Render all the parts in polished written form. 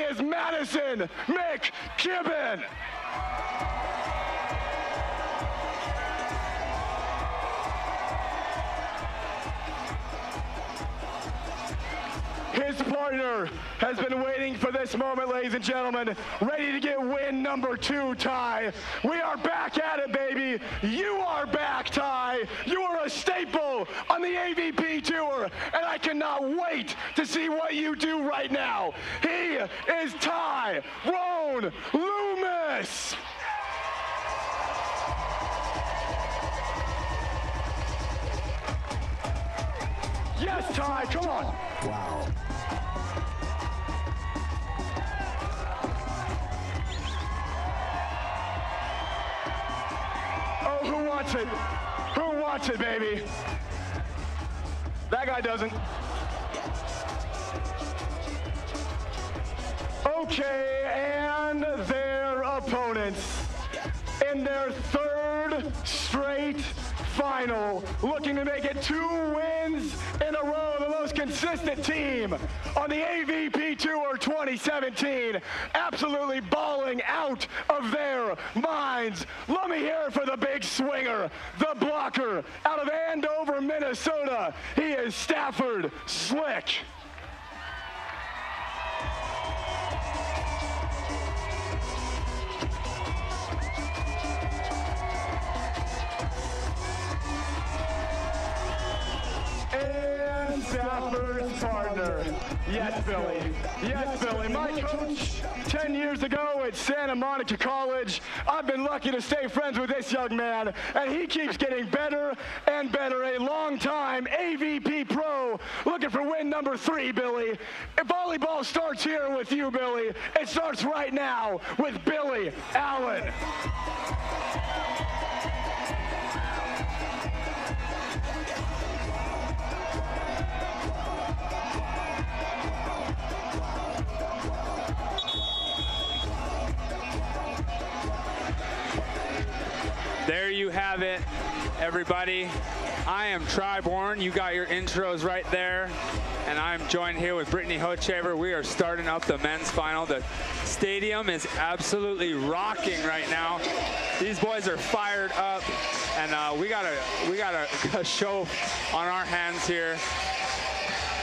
is Maddison McKibbin. His partner has been waiting for this moment, ladies and gentlemen, ready to get win number 2, Ty. We are back at it, baby. You are back, Ty. You are a staple on the AVP tour, and I cannot wait to see what you do right now. He is Ty Loomis. Yes, Ty, come on. Wow. Oh, who wants it? Who wants it, baby? That guy doesn't. Okay, and their opponents in their 3rd straight final, looking to make it 2 wins in a row, the most consistent team on the AVP Tour 2017, absolutely balling out of their minds. Let me hear it for the big swinger, the blocker, out of Andover, Minnesota. He is Stafford Slick. And Stafford's partner. Yes, Billy. Yes, Billy. My coach 10 years ago at Santa Monica College. I've been lucky to stay friends with this young man, and he keeps getting better and better. A long-time AVP pro looking for win number 3, Billy. If volleyball starts here with you, Billy, it starts right now with Billy Allen. There you have it, everybody. I am Triborn. You got your intros right there. And I'm joined here with Brittany Hochaver. We are starting up the men's final. The stadium is absolutely rocking right now. These boys are fired up, and we got a show on our hands here.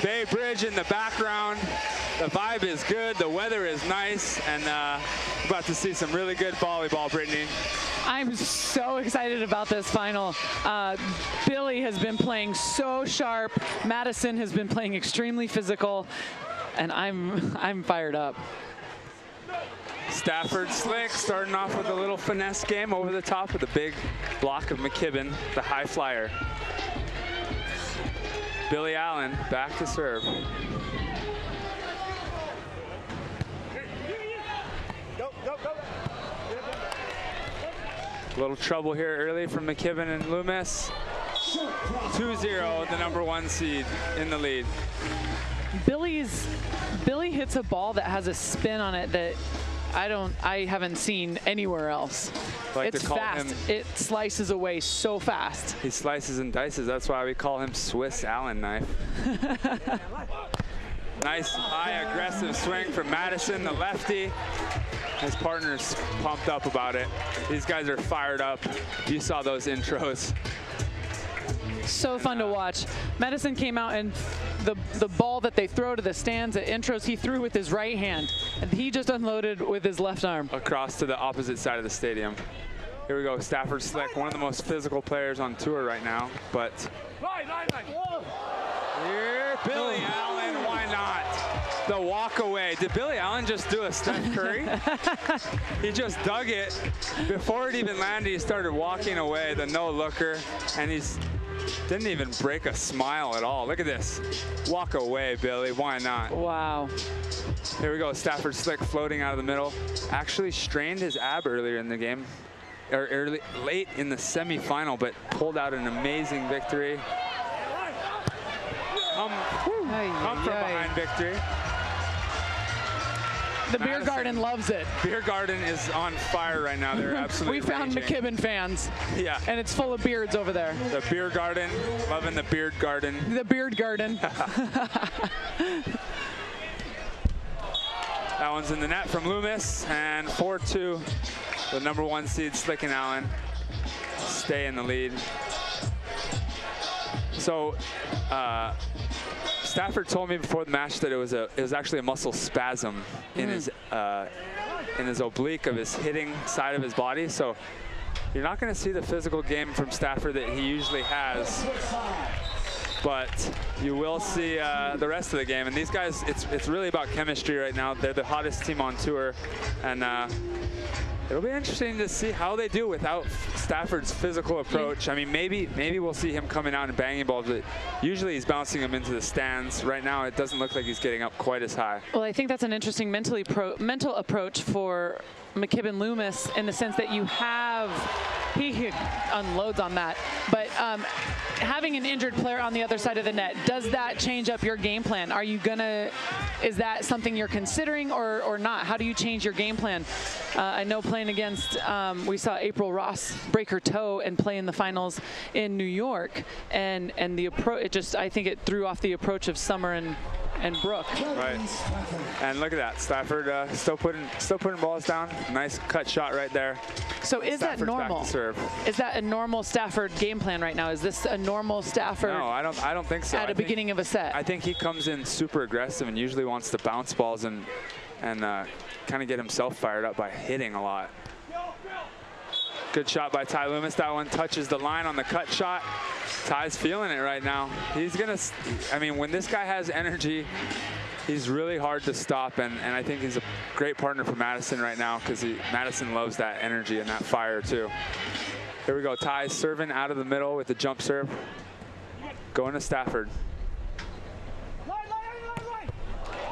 Bay Bridge in the background. The vibe is good, the weather is nice, and we're about to see some really good volleyball, Brittany. I'm so excited about this final. Billy has been playing so sharp. Maddison has been playing extremely physical, and I'm fired up. Stafford Slick starting off with a little finesse game over the top of the big block of McKibbin, the high flyer. Billy Allen back to serve. A little trouble here early from McKibbin and Loomis. 2-0, the number 1 seed in the lead. Billy hits a ball that has a spin on it that I haven't seen anywhere else. Like it's fast. It slices away so fast. He slices and dices. That's why we call him Swiss Allen knife. Nice high aggressive swing from Maddison, the lefty. His partner's pumped up about it. These guys are fired up. You saw those intros. So fun to watch. Maddison came out, and the ball that they throw to the stands at intros, he threw with his right hand, and he just unloaded with his left arm. Across to the opposite side of the stadium. Here we go, Stafford Slick, one of the most physical players on tour right now, but here, Billy Allen, why not? The walk away. Did Billy Allen just do a Steph Curry? He just dug it. Before it even landed, he started walking away, the no-looker, and he's didn't even break a smile at all. Look at this. Walk away, Billy. Why not? Wow. Here we go. Stafford Slick floating out of the middle. Actually strained his ab earlier in the game, or late in the semifinal, but pulled out an amazing victory. Come from behind victory. The beer garden loves it. Beer garden is on fire right now. They're absolutely We found raging. McKibbin fans. Yeah. And it's full of beards over there. The beer garden, loving the beard garden. The beard garden. That one's in the net from Loomis, and 4-2. The #1 seed Slick and Allen stay in the lead. So Stafford told me before the match that it was actually a muscle spasm in his oblique of his hitting side of his body. So you're not going to see the physical game from Stafford that he usually has, but you will see the rest of the game. And these guys, it's really about chemistry right now. They're the hottest team on tour, and it'll be interesting to see how they do without Stafford's physical approach. I mean, maybe we'll see him coming out and banging balls, but usually he's bouncing them into the stands. Right now, it doesn't look like he's getting up quite as high. Well, I think that's an interesting mental approach for McKibbin Loomis, in the sense that you have, he unloads on that, but having an injured player on the other side of the net, does that change up your game plan? Are you gonna, is that something you're considering or not? How do you change your game plan? I know playing against, we saw April Ross break her toe and play in the finals in New York, and the approach, it just, I think it threw off the approach of Summer and Brooke. Right, and look at that, Stafford still putting balls down. Nice cut shot right there. So is that normal? Is that a normal Stafford game plan right now? Is this a normal Stafford? No, I don't think so. At the beginning of a set. I think he comes in super aggressive and usually wants to bounce balls and kind of get himself fired up by hitting a lot. Good shot by Ty Loomis. That one touches the line on the cut shot. Ty's feeling it right now. He's gonna, I mean, when this guy has energy, he's really hard to stop, and I think he's a great partner for Maddison right now, because Maddison loves that energy and that fire too. Here we go, Ty serving out of the middle with the jump serve. Going to Stafford.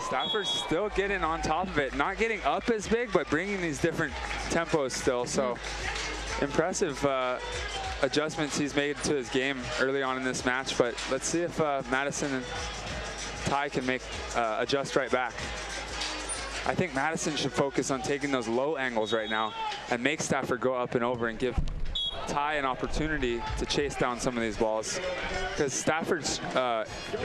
Stafford's still getting on top of it, not getting up as big, but bringing these different tempos still. So impressive adjustments he's made to his game early on in this match, but let's see if Maddison and Ty can adjust right back. I think Maddison should focus on taking those low angles right now and make Stafford go up and over and give Ty an opportunity to chase down some of these balls, because Stafford's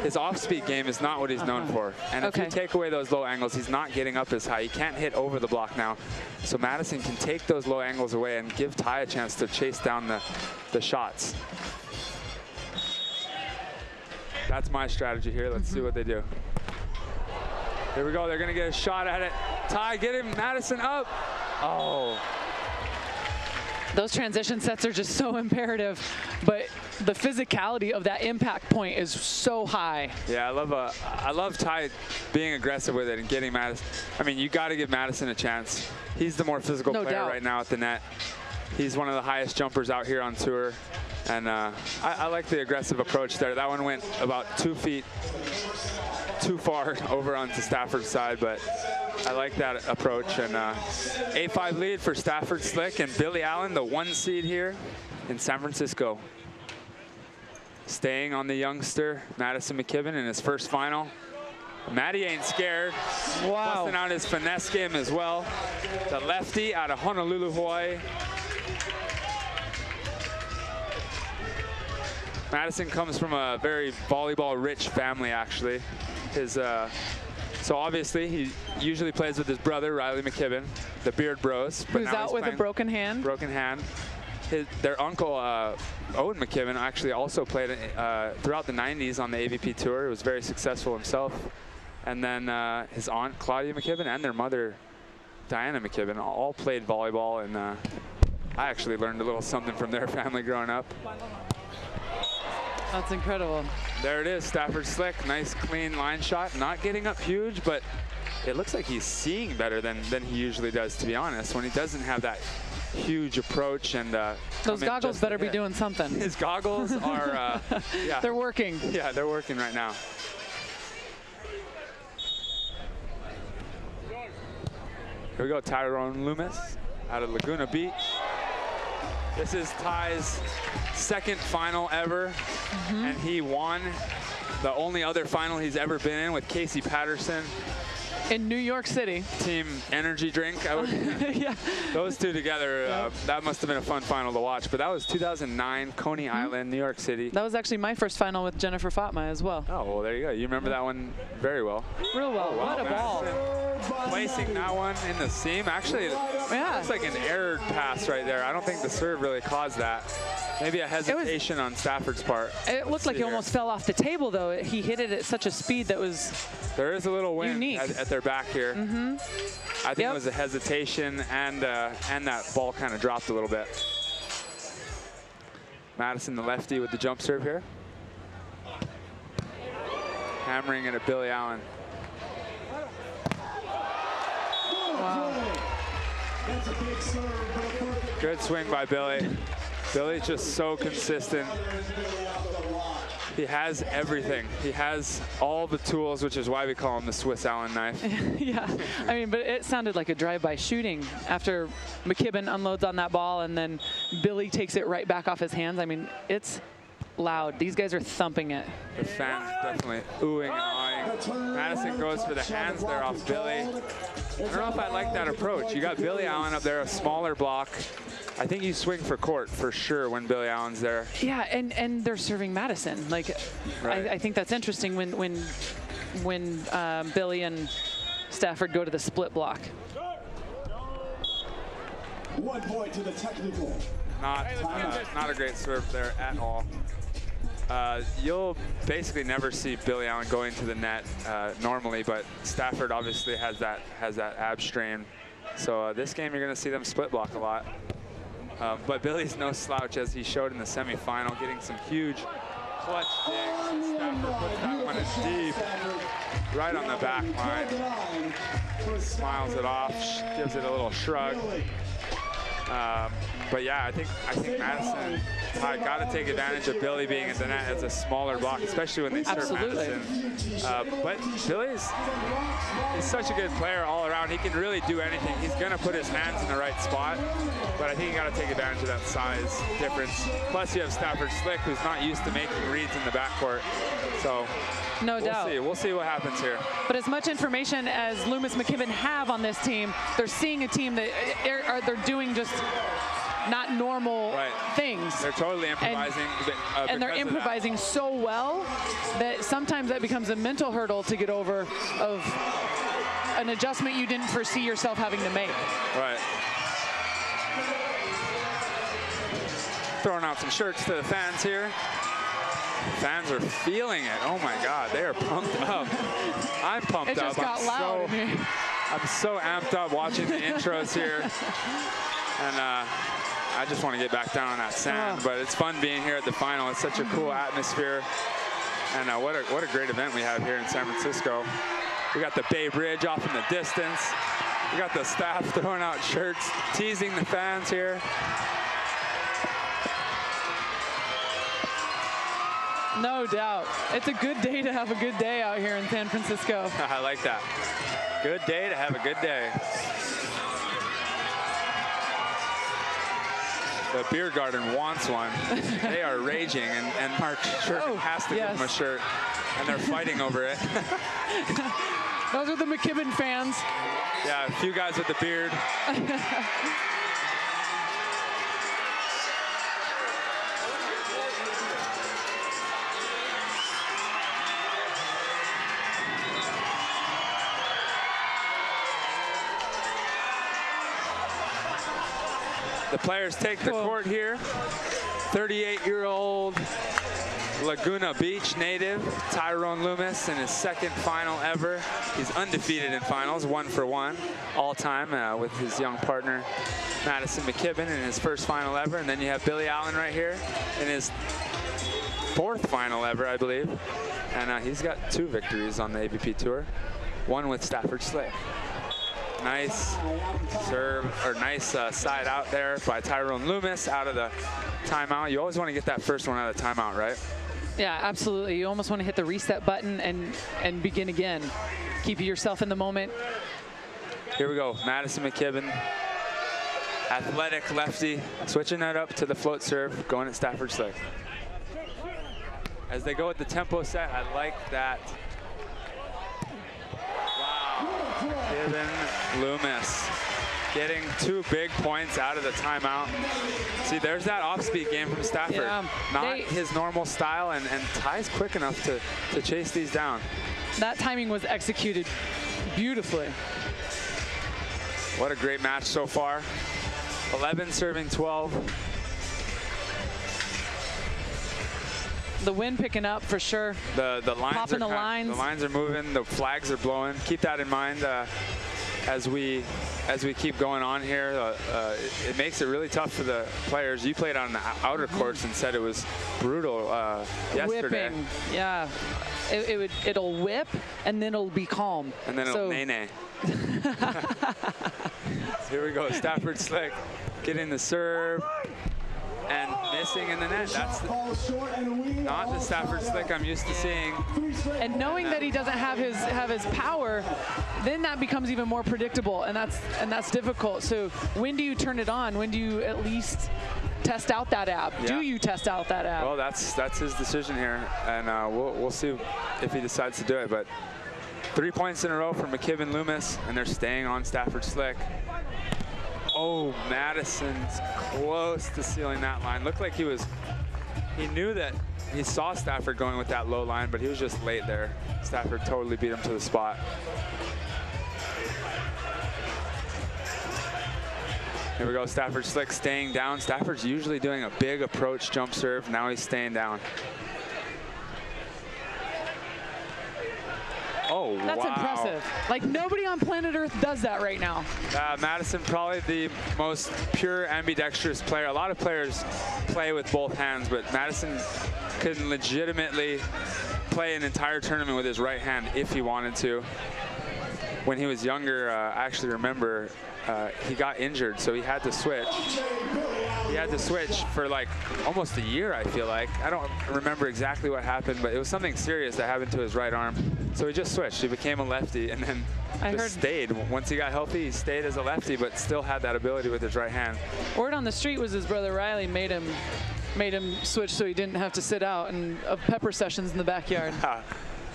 his off-speed game is not what he's known for, and if you take away those low angles, he's not getting up as high. He can't hit over the block now, so Maddison can take those low angles away and give Ty a chance to chase down the shots. That's my strategy here. Let's see what they do. Here we go. They're going to get a shot at it. Ty, get him. Maddison up. Oh. Those transition sets are just so imperative, but the physicality of that impact point is so high. Yeah, I love Ty being aggressive with it and getting Maddison. I mean, you got to give Maddison a chance. He's the more physical player right now at the net. He's one of the highest jumpers out here on tour, and I like the aggressive approach there. That one went about 2 feet too far over onto Stafford's side, but I like that approach. And 8-5 lead for Stafford Slick and Billy Allen, the 1 seed here in San Francisco. Staying on the youngster, Maddison McKibbin, in his first final. Maddie ain't scared. Wow. Busting out his finesse game as well. The lefty out of Honolulu, Hawaii. Maddison comes from a very volleyball-rich family, actually. So obviously, he usually plays with his brother, Riley McKibbin, the Beard Bros. Who's out with a broken hand. Broken hand. Their uncle, Owen McKibbin, actually also played throughout the 90s on the AVP tour. He was very successful himself. And then his aunt, Claudia McKibbin, and their mother, Diana McKibbin, all played volleyball. And I actually learned a little something from their family growing up. That's incredible. There it is, Stafford Slick. Nice, clean line shot. Not getting up huge, but it looks like he's seeing better than he usually does, to be honest, when he doesn't have that huge approach. And those goggles better be doing something. His goggles are, yeah. They're working. Yeah, they're working right now. Here we go, Tyrone Loomis out of Laguna Beach. This is Ty's second final ever, and he won the only other final he's ever been in with Casey Patterson. In New York City. Team energy drink. I would, Yeah. Those two together, that must have been a fun final to watch. But that was 2009, Coney Island, New York City. That was actually my first final with Jennifer Fatma as well. Oh, well, there you go. You remember that one very well. Real well. Wow, What a ball. Placing that one in the seam. Actually, it looks like an errored pass right there. I don't think the serve really caused that. Maybe a hesitation on Stafford's part. It looked like he almost fell off the table, though. He hit it at such a speed that was There is a little wind unique. at their back here. I think it was a hesitation, and that ball kind of dropped a little bit. Maddison, the lefty, with the jump serve here. Hammering it at Billy Allen. Wow. Good swing by Billy. Billy's just so consistent. He has everything. He has all the tools, which is why we call him the Swiss Allen knife. Yeah, I mean, but it sounded like a drive-by shooting after McKibbin unloads on that ball and then Billy takes it right back off his hands. I mean, it's loud. These guys are thumping it. The fans definitely oohing and awing. Maddison goes for the hands there off Billy. I don't know if I like that approach. You got Billy Allen up there, a smaller block. I think you swing for court for sure when Billy Allen's there. Yeah, and they're serving Maddison. Like, Right. I think that's interesting when Billy and Stafford go to the split block. 1 point to the technical. Not a great serve there at all. You'll basically never see Billy Allen going to the net normally, but Stafford obviously has that ab strain. So this game you're going to see them split block a lot. But Billy's no slouch, as he showed in the semifinal, getting some huge clutch digs. And Stafford puts that one in deep, right on the back line. Smiles it off, gives it a little shrug. But yeah, I think Maddison got to take advantage of Billy being at the net as a smaller block, especially when they serve Maddison. But Billy's he's such a good player all around. He can really do anything. He's going to put his hands in the right spot, but I think you got to take advantage of that size difference. Plus, you have Stafford Slick, who's not used to making reads in the backcourt. So No doubt. We'll see what happens here. But as much information as Loomis McKibbin have on this team, they're seeing a team that they're doing just not normal things. They're totally improvising. And they're improvising so well that sometimes that becomes a mental hurdle to get over of an adjustment you didn't foresee yourself having to make. Right. Throwing out some shirts to the fans here. Fans are feeling it. Oh my God, they are pumped up. I'm pumped up. It just got loud in here. I'm so amped up watching the intros here. And I just want to get back down on that sand, but it's fun being here at the final. It's such a cool atmosphere. And what a great event we have here in San Francisco. We got the Bay Bridge off in the distance. We got the staff throwing out shirts, teasing the fans here. No doubt. It's a good day to have a good day out here in San Francisco. I like that. Good day to have a good day. The beer garden wants one. They are raging, and Mark Shirkin has to give them a shirt, and they're fighting over it. Those are the McKibbin fans. Yeah, a few guys with the beard. The players take the court here. 38-year-old Laguna Beach native Tyrone Loomis in his second final ever. He's undefeated in finals, 1-for-1 all time with his young partner Maddison McKibbin in his first final ever. And then you have Billy Allen right here in his fourth final ever, I believe. And he's got 2 victories on the AVP tour, one with Stafford Slick. Nice serve, or nice side out there by Tyrone Loomis out of the timeout. You always want to get that first one out of the timeout, right? Yeah, absolutely. You almost want to hit the reset button and begin again. Keep yourself in the moment. Here we go, Maddison McKibbin, athletic lefty, switching that up to the float serve, going at Stafford Slick. As they go with the tempo set, I like that. Wow. Loomis getting 2 big points out of the timeout. See, there's that off-speed game from Stafford. Yeah, Not his normal style, and Ty's quick enough to chase these down. That timing was executed beautifully. What a great match so far. 11 serving 12. The wind picking up for sure. The lines Popping are the lines are moving. The flags are blowing. Keep that in mind as we keep going on here. It makes it really tough for the players. You played on the outer courts and said it was brutal yesterday. Whipping, yeah. It'll whip and then it'll be calm. And then it'll nay-nay. Here we go, Stafford Slick getting the serve and missing in the net. That's not the Stafford Slick I'm used to seeing. And knowing that he doesn't have his power, then that becomes even more predictable, and that's difficult. So when do you turn it on? When do you at least test out that app? Yeah. Do you test out that app? Well, that's his decision here, and we'll see if he decides to do it. But 3 points in a row for McKibbin Loomis, and they're staying on Stafford Slick. Oh, Madison's close to sealing that line. Looked like he knew that he saw Stafford going with that low line, but he was just late there. Stafford totally beat him to the spot. Here we go, Stafford Slick staying down. Stafford's usually doing a big approach jump serve. Now he's staying down. Oh, that's wow. impressive. Like, nobody on planet Earth does that right now. Madison, probably the most pure ambidextrous player. A lot of players play with both hands, but Madison could legitimately play an entire tournament with his right hand if he wanted to. When he was younger, I actually remember he got injured, so he had to switch. He had to switch for like almost a year, I feel like. I don't remember exactly what happened, but it was something serious that happened to his right arm. So he just switched. He became a lefty and then stayed. Once he got healthy, he stayed as a lefty, but still had that ability with his right hand. Word on the street was his brother Riley made him switch so he didn't have to sit out and pepper sessions in the backyard.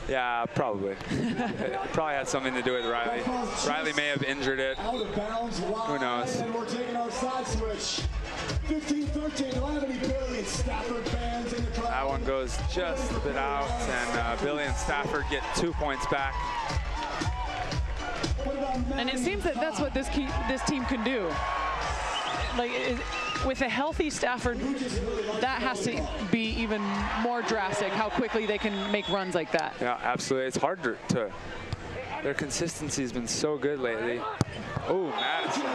Yeah, probably. It probably had something to do with Riley. Riley may have injured it. Who knows? And we're taking our side switch. 15-13, don't have any Billy and Stafford fans in the crowd. That one goes just a bit out, and Billy and Stafford get 2 points back. And it seems that that's what this team can do. Like, with a healthy Stafford, that has to be even more drastic, how quickly they can make runs like that. Yeah, absolutely. It's hard to their consistency has been so good lately. Oh, Madison.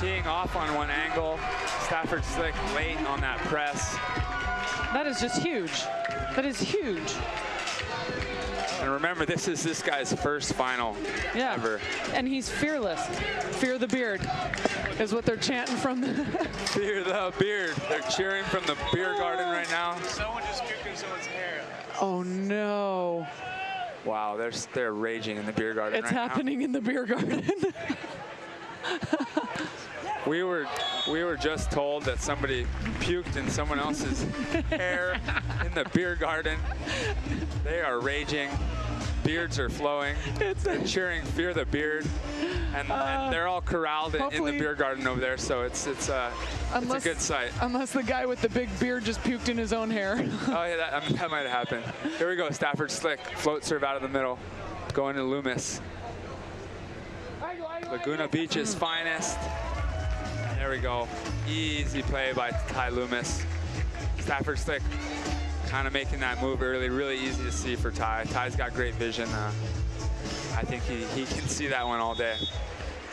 Teeing off on one angle. Stafford Slick late on that press. That is just huge. That is huge. And remember, this is this guy's first final ever. And he's fearless. Fear the beard is what they're chanting from the Fear the beard. They're cheering from the beer garden right now. Someone just puked in someone's hair. Oh no. Wow, they're raging in the beer garden It's right now. happening in the beer garden. We were just told that somebody puked in someone else's hair in the beer garden. They are raging. Beards are flowing. They're cheering "Fear the Beard," and they're all corralled in the beer garden over there. So it's a good sight. Unless the guy with the big beard just puked in his own hair. Oh yeah, that might have happened. Here we go, Stafford Slick, float serve out of the middle, going to Loomis. Laguna Beach's finest. There we go. Easy play by Ty Loomis. Stafford Slick kind of making that move early. Really easy to see for Ty. Ty's got great vision. I think he can see that one all day.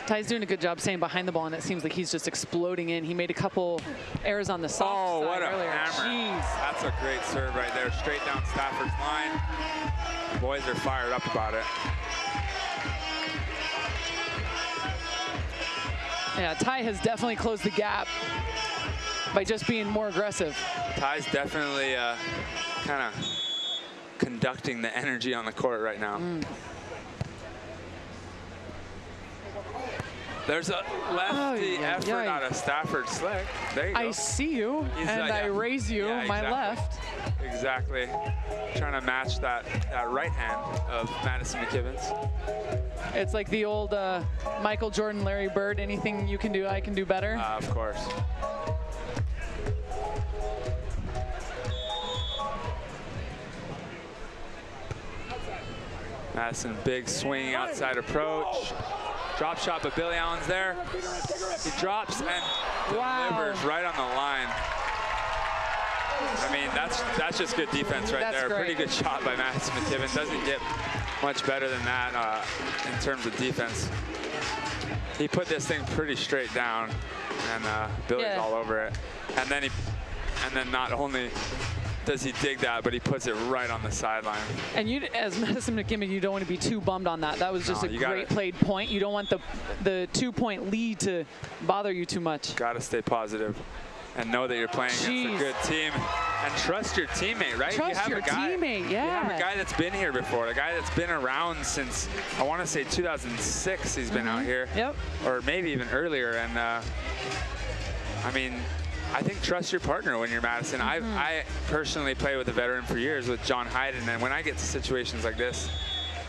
Ty's doing a good job staying behind the ball, and it seems like he's just exploding in. He made a couple errors on the soft side what a earlier. hammer. Jeez. That's a great serve right there. Straight down Stafford's line. The boys are fired up about it. Yeah, Ty has definitely closed the gap by just being more aggressive. Ty's definitely kind of conducting the energy on the court right now. There's a lefty effort out of Stafford Slick. There you go. I see you, and I raise you, my left. Exactly. Trying to match that right hand of Maddison McKibbin's. It's like the old Michael Jordan, Larry Bird, anything you can do, I can do better. Of course. Maddison, big swinging outside approach. Drop shot, but Billy Allen's there. He drops and delivers right on the line. I mean, that's just good defense right there. Great. Pretty good shot by Maddison McKibbin. Doesn't get much better than that in terms of defense. He put this thing pretty straight down, and Billy's all over it. And then not only does he dig that, but he puts it right on the sideline. And you, as Maddison McKibbin, you don't want to be too bummed on that. That was just a great played point. You don't want the 2-point lead to bother you too much. Got to stay positive and know that you're playing against a good team, and trust your teammate, right? Trust your teammate, yeah. You have a guy that's been here before, a guy that's been around since, I want to say 2006 he's been out here. Yep. Or maybe even earlier, and I mean, I think trust your partner when you're Maddison. I personally play with a veteran for years with John Hayden, and when I get to situations like this,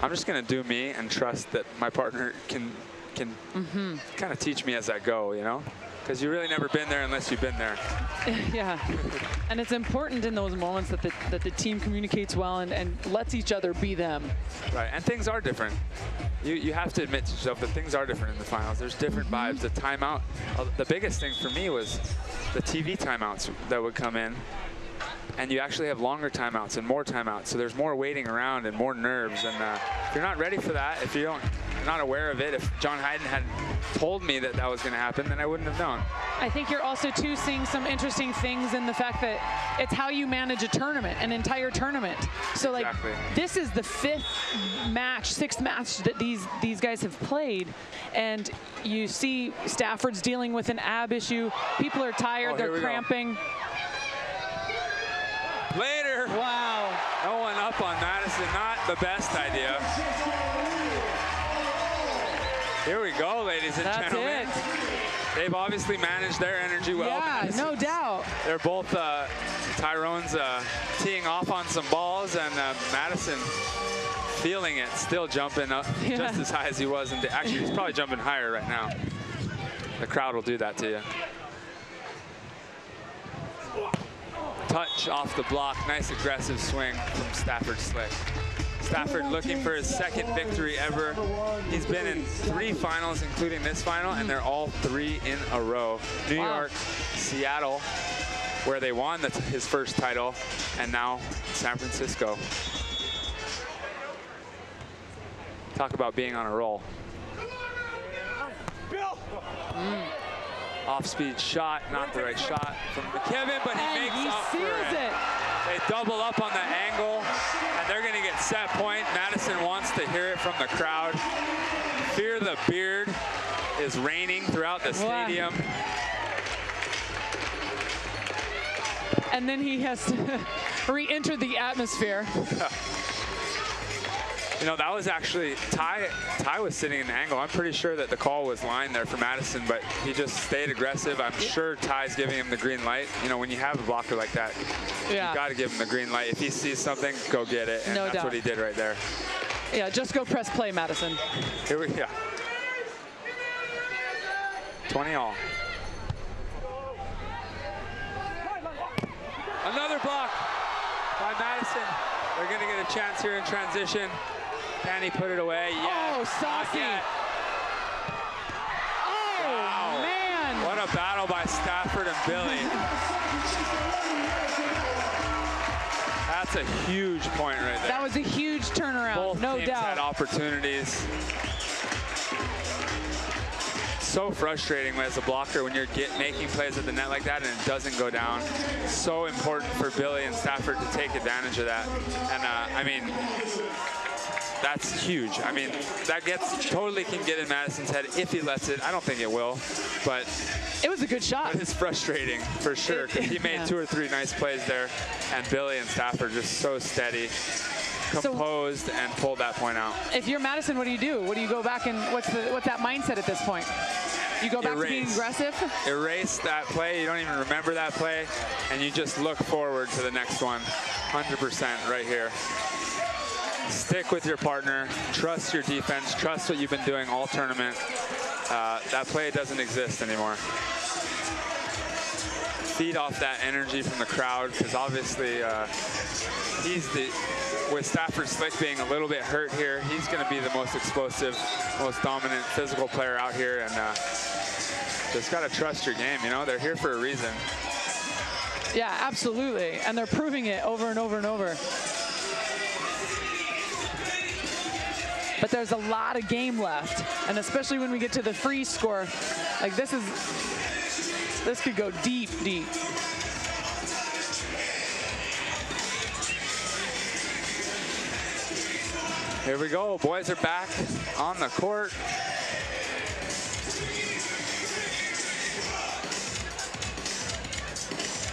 I'm just going to do me and trust that my partner can kind of teach me as I go, you know? Because you've really never been there unless you've been there. Yeah, and it's important in those moments that the team communicates well and lets each other be them. Right, and things are different. You have to admit to yourself that things are different in the finals. There's different vibes. The timeout, the biggest thing for me was the TV timeouts that would come in. And you actually have longer timeouts and more timeouts. So there's more waiting around and more nerves. And if you're not ready for that, if you're not aware of it, if John Hayden had told me that that was going to happen, then I wouldn't have known. I think you're also, too, seeing some interesting things in the fact that it's how you manage a tournament, an entire tournament. So, like, this is the sixth match that these guys have played. And you see Stafford's dealing with an ab issue. People are tired. They're cramping. Later. Wow. No one up on Maddison. Not the best idea. Here we go, ladies and gentlemen. That's it. They've obviously managed their energy well. Yeah, no doubt. They're both, Tyrone's teeing off on some balls, and Maddison feeling it, still jumping up just as high as he was. Actually, he's probably jumping higher right now. The crowd will do that to you. Touch off the block. Nice aggressive swing from Stafford Slick. Stafford looking for his second victory ever. He's been in 3 finals, including this final, and they're all 3 in a row. New York, Seattle, where they won his first title, and now San Francisco. Talk about being on a roll. Off-speed shot, not the right shot from McKibbin, but he makes up for it. They double up on the angle, and they're going to get set point. Maddison wants to hear it from the crowd. Fear the Beard is reigning throughout the stadium. And then he has to re-enter the atmosphere. You know, that was actually, Ty was sitting in the angle. I'm pretty sure that the call was line there for Maddison, but he just stayed aggressive. I'm sure Ty's giving him the green light. You know, when you have a blocker like that, you got to give him the green light. If he sees something, go get it. And that's what he did right there. Yeah, just go press play, Maddison. Here we go. 20 all. Another block by Maddison. They're going to get a chance here in transition. Can he put it away? Yeah. Oh, saucy. Oh, wow. Man. What a battle by Stafford and Billy. That's a huge point right there. That was a huge turnaround, Both no teams doubt. had opportunities. So frustrating as a blocker when you're making plays at the net like that and it doesn't go down. So important for Billy and Stafford to take advantage of that. And I mean, that's huge. I mean, that totally can get in Maddison's head if he lets it. I don't think it will, but it was a good shot. But it's frustrating for sure because he made 2 or 3 nice plays there, and Billy and Stafford just so steady. composed and pulled that point out. If you're Maddison, what do you do? What do you go back and what's that mindset at this point? You go back to being aggressive? Erase that play. You don't even remember that play, and you just look forward to the next one. 100% right here. Stick with your partner. Trust your defense. Trust what you've been doing all tournament. That play doesn't exist anymore. Feed off that energy from the crowd, because obviously with Stafford Slick being a little bit hurt here, he's going to be the most explosive, most dominant physical player out here, and just got to trust your game. You know, they're here for a reason. Yeah, absolutely, and they're proving it over and over and over. But there's a lot of game left, and especially when we get to the free score, like this could go deep, deep. Here we go. Boys are back on the court.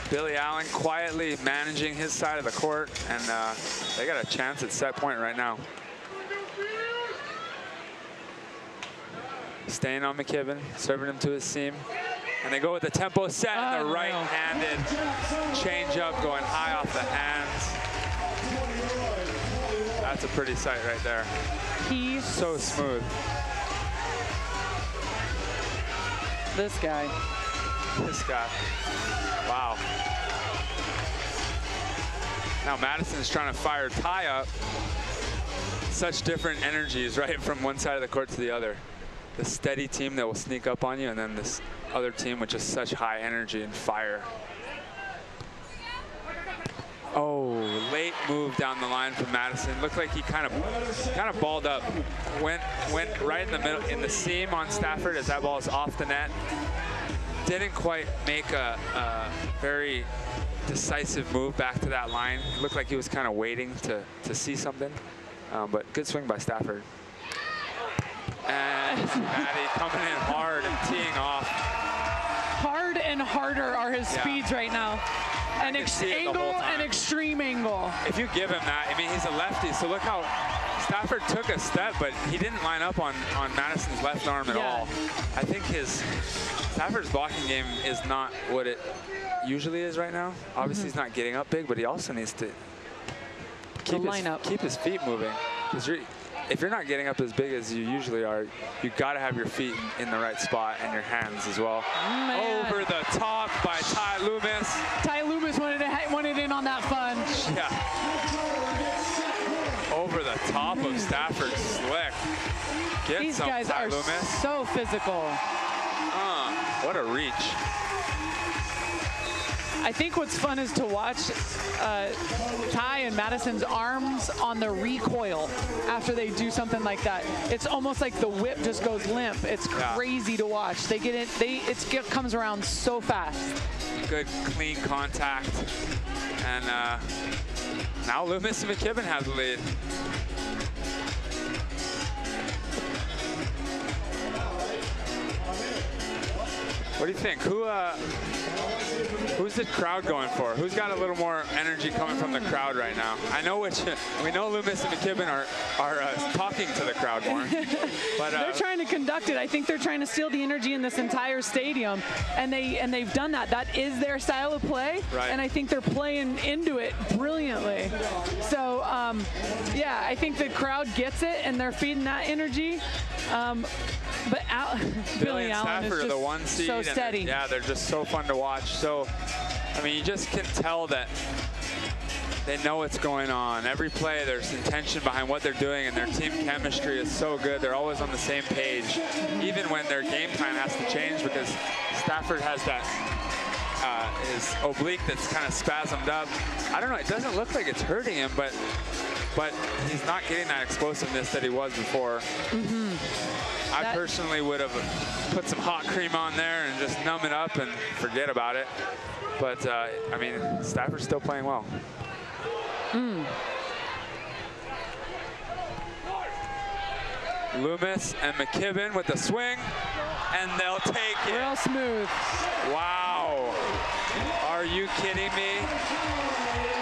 Billy Allen quietly managing his side of the court, and they got a chance at set point right now. Staying on McKibbin, serving him to his seam. And they go with the tempo set and the right-handed change-up going high off the hands. That's a pretty sight right there. He's so smooth. This guy. This guy. Wow. Now Madison's trying to fire Ty up. Such different energies, right, from one side of the court to the other. The steady team that will sneak up on you, and then this other team with just such high energy and fire. Oh, late move down the line from Maddison. Looked like he kind of balled up. Went right in the middle, in the seam on Stafford as that ball is off the net. Didn't quite make a very decisive move back to that line. Looked like he was kind of waiting to see something. But good swing by Stafford. And Maddie coming in hard and teeing off. Hard and harder are his speeds right now. An angle and extreme angle. If you give him that, I mean, he's a lefty, so look how Stafford took a step, but he didn't line up on Madison's left arm at all. I think Stafford's blocking game is not what it usually is right now. Obviously, he's not getting up big, but he also needs to keep his feet moving. Because if you're not getting up as big as you usually are, you got to have your feet in the right spot and your hands as well. Man. Over the top by Ty Loomis. Ty Loomis wanted in on that fun. Yeah. Over the top of Stafford Slick. These guys are so physical. What a reach. I think what's fun is to watch Ty and Madison's arms on the recoil after they do something like that. It's almost like the whip just goes limp. It's crazy to watch. They get it. It comes around so fast. Good, clean contact. And now Loomis and McKibbin have the lead. What do you think? Who's the crowd going for? Who's got a little more energy coming from the crowd right now? We know Loomis and McKibbin are talking to the crowd more. But they're trying to conduct it. I think they're trying to steal the energy in this entire stadium, and they've done that. That is their style of play, and I think they're playing into it brilliantly. So yeah, I think the crowd gets it, and they're feeding that energy. But Billy Allen is just so steady. They're just so fun to watch. So, I mean, you just can tell that they know what's going on. Every play, there's intention behind what they're doing, and their team chemistry is so good. They're always on the same page, even when their game plan has to change, because Stafford has that his oblique that's kind of spasmed up. I don't know. It doesn't look like it's hurting him, but he's not getting that explosiveness that he was before. I personally would have put some hot cream on there and just numb it up and forget about it. But, I mean, Stafford's still playing well. Loomis and McKibbin with the swing, and they'll take it. Real smooth. Wow. Are you kidding me?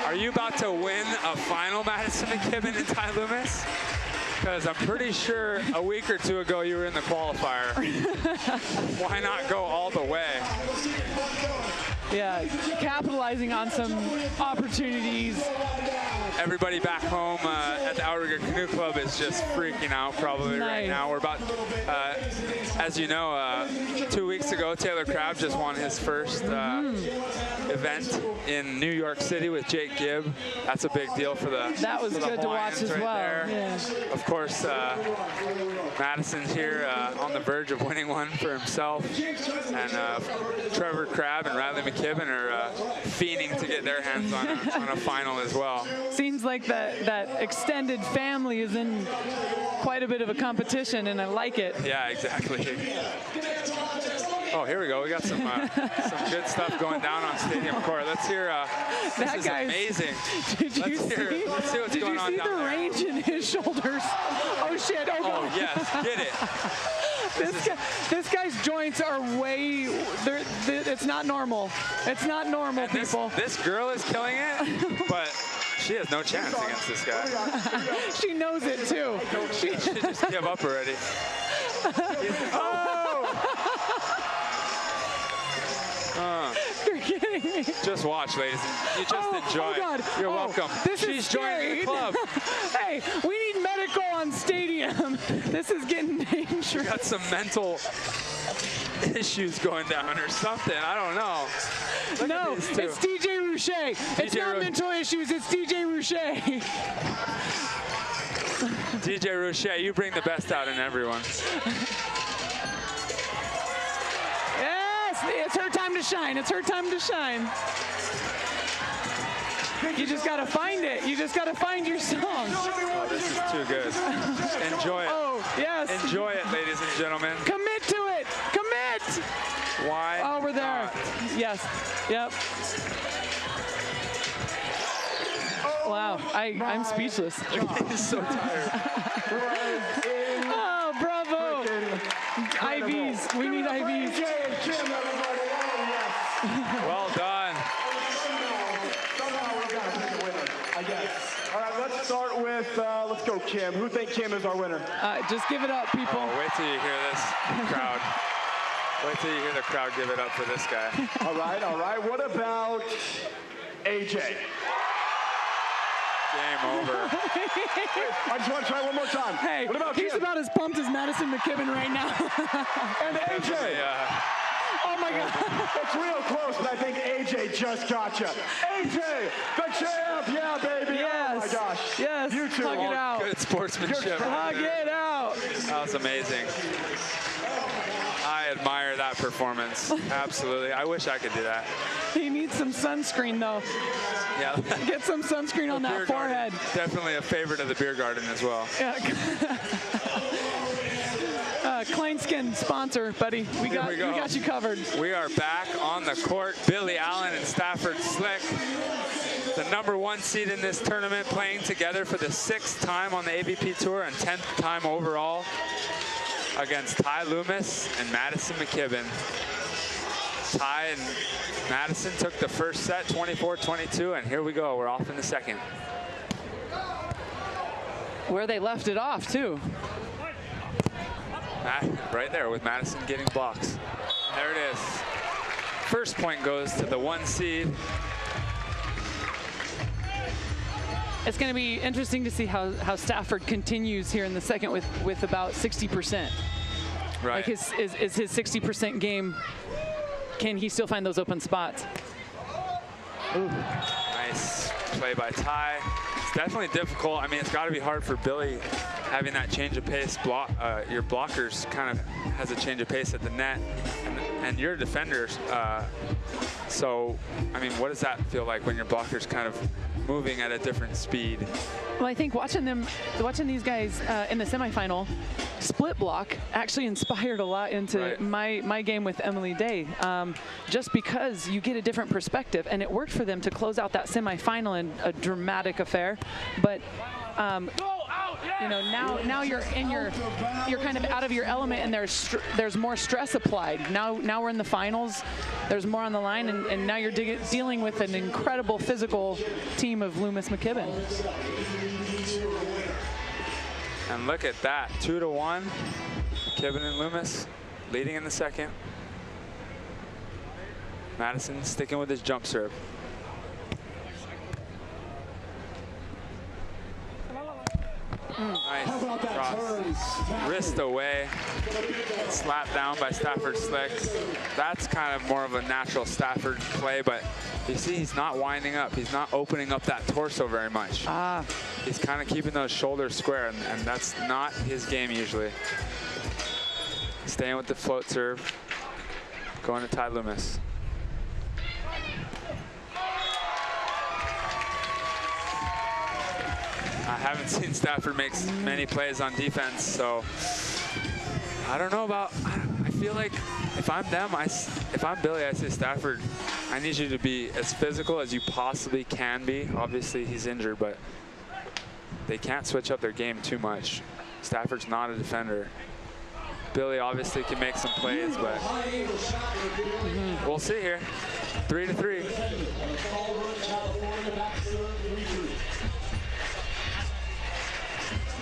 Are you about to win a final, Maddison McKibbin and Ty Loomis? Because I'm pretty sure a week or two ago you were in the qualifier. Why not go all the way? Yeah, capitalizing on some opportunities. Everybody back home at the Outrigger Canoe Club is just freaking out probably right now. We're about, as you know, 2 weeks ago, Taylor Crabb just won his first event in New York City with Jake Gibb. That's a big deal for the That was good to watch as well. Yeah. Of course, Madison's here on the verge of winning one for himself. And Trevor Crabb and Riley McKibbin are fiending to get their hands on a final as well. Seems like that extended family is in quite a bit of a competition, and I like it. Yeah, exactly. Oh, here we go. We got some good stuff going down on Stadium Court. Let's hear. This is amazing. Let's see what's going on down there. Did you see the range in his shoulders? Oh shit! Oh, oh yes, get it. This guy's joints are way. It's not normal. It's not normal, and people. This girl is killing it, but she has no chance against this guy. She knows it too. She just gave up already. You're kidding me. Just watch, ladies. You just enjoy. Oh God. You're welcome. She's joining the club. Hey, we need medical on Stadium. This is getting dangerous. You got some mental issues going down or something. I don't know. No, it's DJ Rouchet. It's not mental issues. It's DJ Rouchet. DJ Rouchet, you bring the best out in everyone. It's her time to shine. It's her time to shine. You just got to find it. You just got to find your song. Oh, this is too good. Enjoy it. Oh, yes. Enjoy it, ladies and gentlemen. Commit to it. Commit. Why? Oh, we're there. Not? Yes. Yep. Wow. I'm speechless. He's so tired. Oh, bravo. IVs. We need IVs. Well done. Somehow we got to pick a winner, I guess. All right, let's start with, let's go Kim. Who think Kim is our winner? Just give it up, people. Oh, wait till you hear this crowd. Wait till you hear the crowd give it up for this guy. All right, all right. What about AJ? Game over. I just want to try one more time. Hey, what about he's Kim? about as pumped as Maddison McKibbin right now. And AJ. Oh my God. It's real close, but I think AJ just got you. AJ, the champ. Yeah, baby. Yes. Oh my gosh. Yes. You two. Hug it out. Good sportsmanship. Hug it out. That was amazing. I admire that performance. Absolutely. I wish I could do that. He needs some sunscreen, though. Yeah. Get some sunscreen on that forehead. Garden, definitely a favorite of the beer garden as well. Yeah. Kleinskin sponsor, buddy. We got you covered. We are back on the court. Billy Allen and Stafford Slick, the #1 seed in this tournament, playing together for the 6th time on the AVP Tour and 10th time overall against Ty Loomis and Maddison McKibbin. Ty and Maddison took the first set, 24-22, and here we go. We're off in the second. Where they left it off, too. Right there with Maddison getting blocks. There it is. First point goes to the 1 seed. It's going to be interesting to see how Stafford continues here in the second with about 60%. Right. Like is his 60% game, can he still find those open spots? Ooh. Nice play by Ty. It's definitely difficult. I mean, it's got to be hard for Billy having that change of pace. Your blockers kind of has a change of pace at the net, and you're a defender. So, I mean, what does that feel like when your blocker's kind of moving at a different speed? Well, I think watching these guys in the semifinal split block actually inspired a lot into my game with Emily Day, just because you get a different perspective, and it worked for them to close out that semifinal in a dramatic affair. But you know, now you're in you're kind of out of your element, and there's more stress applied. Now we're in the finals. There's more on the line, and now you're dealing with an incredible physical team of Loomis McKibbin. And look at that, 2-1. McKibbin and Loomis leading in the second. Maddison sticking with his jump serve. Nice cross. Wrist away. Slapped down by Stafford Slick. That's kind of more of a natural Stafford play, but you see he's not winding up. He's not opening up that torso very much. He's kind of keeping those shoulders square, and that's not his game usually. Staying with the float serve. Going to Ty Loomis. I haven't seen Stafford make many plays on defense, so I don't know about. I feel like if I'm them, if I'm Billy, I say Stafford, I need you to be as physical as you possibly can be. Obviously, he's injured, but they can't switch up their game too much. Stafford's not a defender. Billy obviously can make some plays, but we'll see here. 3-3.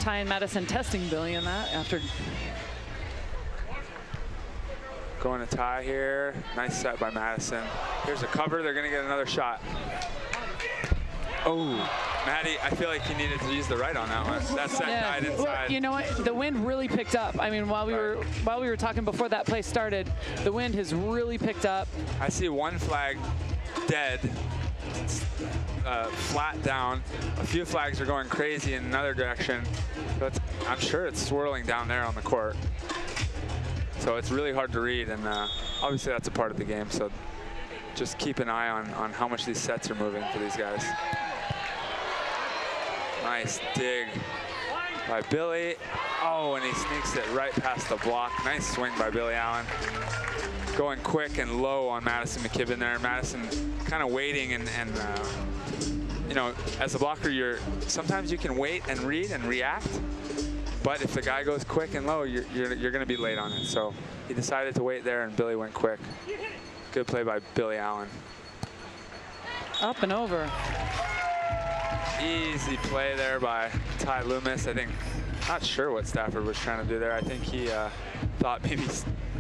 Ty and Maddison testing Billy in that after. Going to Ty here. Nice set by Maddison. Here's a cover. They're going to get another shot. Oh, Maddie, I feel like he needed to use the right on that one. That set died inside. Well, you know what? The wind really picked up. I mean, while we were talking before that play started, the wind has really picked up. I see one flag dead, flat down. A few flags are going crazy in another direction. But I'm sure it's swirling down there on the court. So it's really hard to read, and obviously that's a part of the game. So just keep an eye on how much these sets are moving for these guys. Nice dig by Billy. Oh, and he sneaks it right past the block. Nice swing by Billy Allen. Going quick and low on Maddison McKibbin there. Maddison kind of waiting, and you know, as a blocker, sometimes you can wait and read and react. But if the guy goes quick and low, you're going to be late on it. So he decided to wait there, and Billy went quick. Good play by Billy Allen. Up and over. Easy play there by Ty Loomis. I think, not sure what Stafford was trying to do there. I think he thought maybe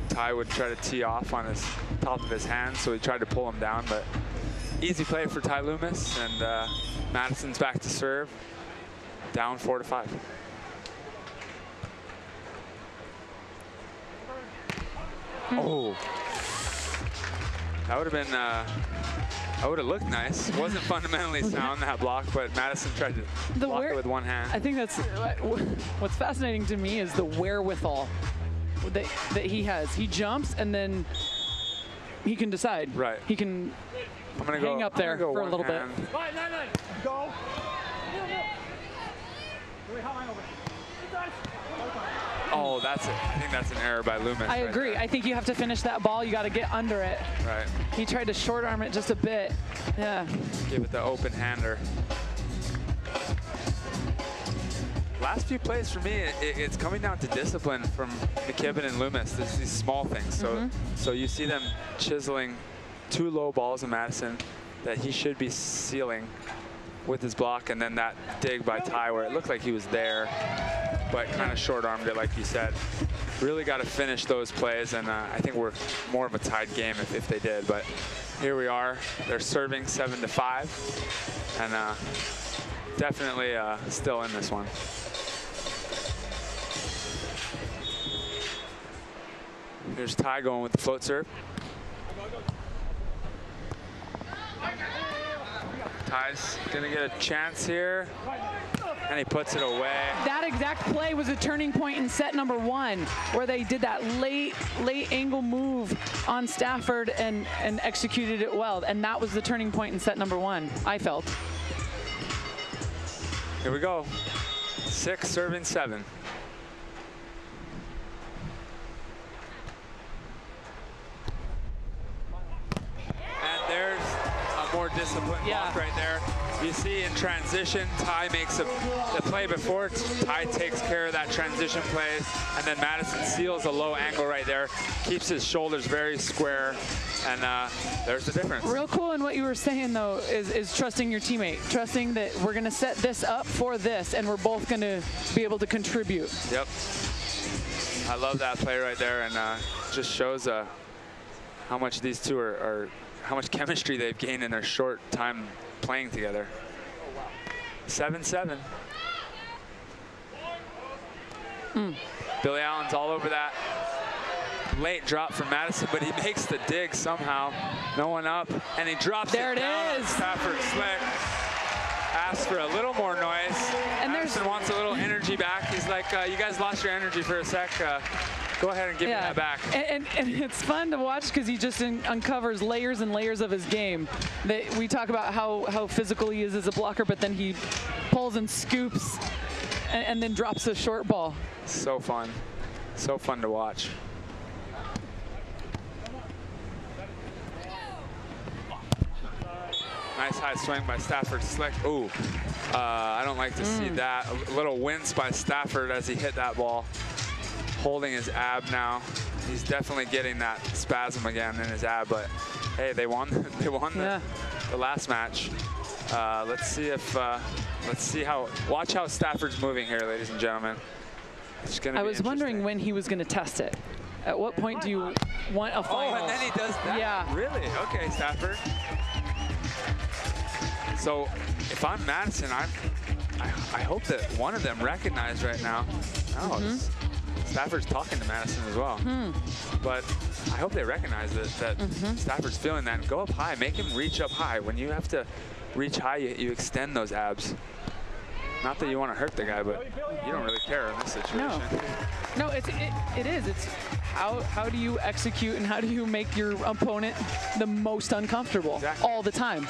Ty would try to tee off on his top of his hand, so he tried to pull him down. But easy play for Ty Loomis, and Maddison's back to serve. Down 4-5. Oh, that would have been. That would have looked nice. It wasn't fundamentally sound, that block, but Maddison tried to block it with one hand. I think that's what's fascinating to me is the wherewithal that he has. He jumps, and then he can decide. Right. He can hang up there for a little bit. Go. Oh, that's it. I think that's an error by Loomis. I agree. There. I think you have to finish that ball. You got to get under it. Right. He tried to short arm it just a bit. Yeah. Give it the open hander. Last few plays for me, it's coming down to discipline from McKibbin and Loomis. There's these small things. So you see them chiseling two low balls in Maddison that he should be sealing with his block, and then that dig by Ty where it looked like he was there, but kind of short-armed it, like you said. Really got to finish those plays, and I think we're more of a tied game if they did. But here we are. They're serving 7-5, and definitely still in this one. Here's Ty going with the float serve. Ty's gonna get a chance here, and he puts it away. That exact play was a turning point in set number 1, where they did that late angle move on Stafford and executed it well. And that was the turning point in set number 1, I felt. Here we go. 6 serving 7. And there's a more disciplined block right there. You see in transition, Ty makes the play before. Ty takes care of that transition play, and then Maddison seals a low angle right there, keeps his shoulders very square, and there's the difference. Real cool in what you were saying, though, is trusting your teammate, trusting that we're going to set this up for this, and we're both going to be able to contribute. Yep. I love that play right there, and just shows how much these two how much chemistry they've gained in their short time playing together. 7-7. Billy Allen's all over that. Late drop from Maddison, but he makes the dig somehow. No one up, and he drops there it down. Stafford Slick asks for a little more noise. And Maddison wants a little energy back. He's like, you guys lost your energy for a sec. Go ahead and give me that back. And it's fun to watch because he just uncovers layers and layers of his game. We talk about how physical he is as a blocker, but then he pulls and scoops and then drops a short ball. So fun. So fun to watch. Nice high swing by Stafford Slick. Ooh, I don't like to see that. A little wince by Stafford as he hit that ball. Holding his ab now. He's definitely getting that spasm again in his ab, but hey, they won the last match. Let's see watch how Stafford's moving here, ladies and gentlemen. It's gonna be I was wondering when he was going to test it. At what point do you want a final? Oh, and then he does that? Yeah. Really? Okay, Stafford. So if I'm Maddison, I hope that one of them recognized right now. Oh, Stafford's talking to Maddison as well. But I hope they recognize that Stafford's feeling that. And go up high, make him reach up high. When you have to reach high, you extend those abs. Not that you want to hurt the guy, but you don't really care in this situation. No, it is. It's how do you execute and how do you make your opponent the most uncomfortable all the time.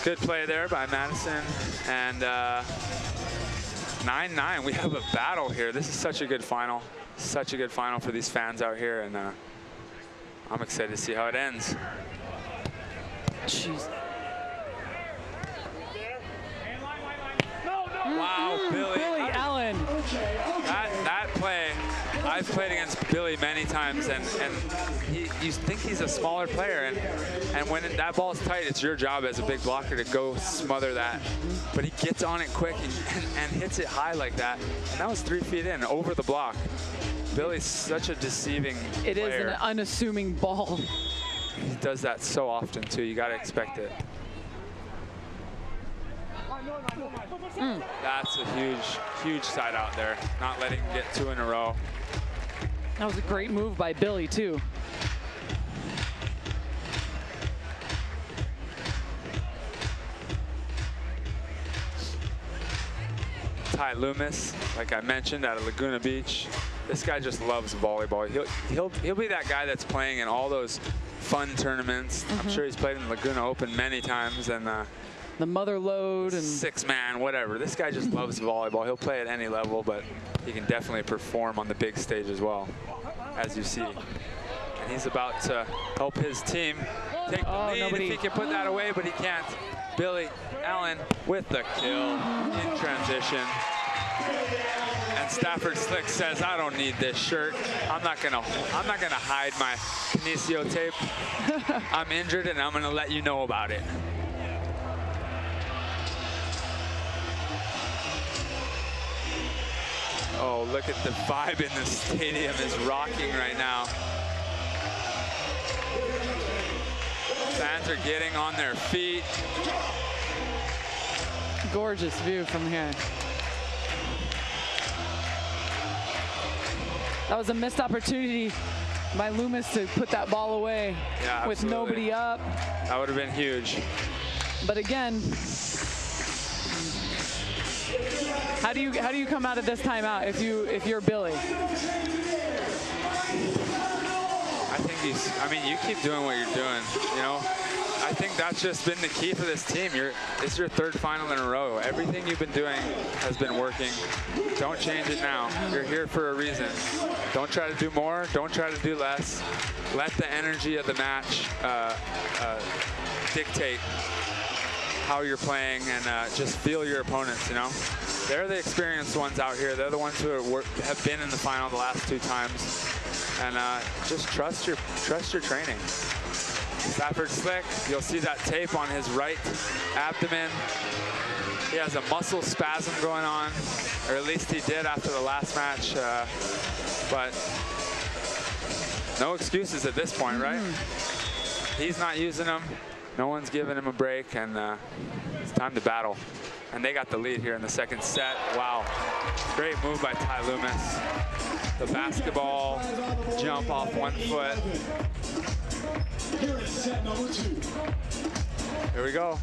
Good play there by Maddison, and 9-9. We have a battle here. This is such a good final. Such a good final for these fans out here, and I'm excited to see how it ends. Jeez. Wow, Billy Allen. That play, I've played against Billy many times, and you think he's a smaller player, and when that ball's tight, it's your job as a big blocker to go smother that. But he gets on it quick and hits it high like that, and that was 3 feet in, over the block. Billy's such a deceiving player. It is an unassuming ball. He does that so often, too. You got to expect it. That's a huge side out there. Not letting him get 2 in a row. That was a great move by Billy, too. Ty Loomis, like I mentioned, out of Laguna Beach. This guy just loves volleyball. He'll be that guy that's playing in all those fun tournaments. I'm sure he's played in the Laguna Open many times, and the mother load and 6-man, whatever. This guy just loves volleyball. He'll play at any level, but he can definitely perform on the big stage as well, as you see. And he's about to help his team take the lead if he can put that away, but he can't. Billy Allen with the kill in transition. And Stafford Slick says, I don't need this shirt. I'm not gonna hide my kinesio tape. I'm injured and I'm gonna let you know about it. Oh, look at the vibe in the stadium is rocking right now. Fans are getting on their feet. Gorgeous view from here. That was a missed opportunity by Loomis to put that ball away with nobody up. That would have been huge. But again, how do you come out of this timeout if you're Billy? I think I mean, you keep doing what you're doing, you know. I think that's just been the key for this team. It's your third final in a row. Everything you've been doing has been working. Don't change it now. You're here for a reason. Don't try to do more. Don't try to do less. Let the energy of the match dictate how you're playing, and just feel your opponents, you know? They're the experienced ones out here. They're the ones who have been in the final the last 2 times. And just trust your training. Stafford Slick, you'll see that tape on his right abdomen. He has a muscle spasm going on, or at least he did after the last match. But no excuses at this point, right? He's not using them. No one's giving him a break, and it's time to battle. And they got the lead here in the second set. Wow, great move by Ty Loomis. The basketball jump off 1 foot. Here is set number 2. Here we go.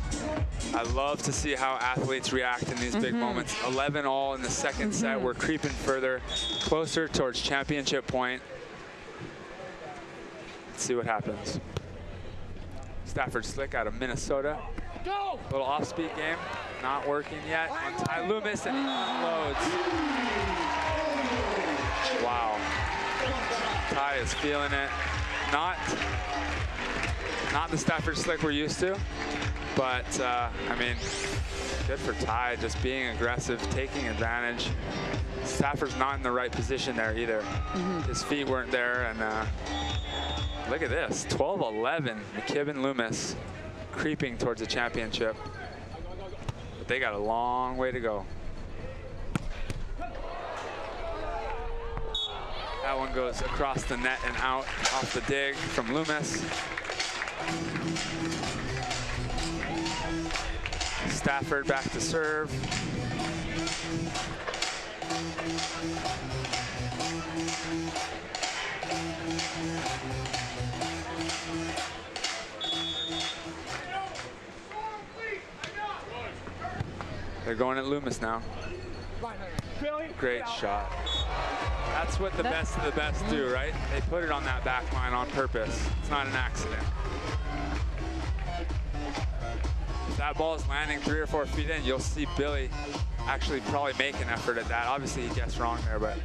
I love to see how athletes react in these big moments. 11-all in the second set. We're creeping further, closer towards championship point. Let's see what happens. Stafford Slick out of Minnesota. Go! Little off-speed game, not working yet on Ty Loomis, and he unloads. Wow. Ty is feeling it. Not the Stafford Slick we're used to, but I mean, good for Ty, just being aggressive, taking advantage. Stafford's not in the right position there either. His feet weren't there, and look at this, 12-11, McKibbin Loomis creeping towards the championship. But they got a long way to go. That one goes across the net and out off the dig from Loomis. Stafford back to serve. They're going at Loomis now. Great shot. That's what the best of the best do, right? They put it on that back line on purpose. It's not an accident. If that ball is landing 3 or 4 feet in, you'll see Billy actually probably make an effort at that. Obviously he guessed wrong there, but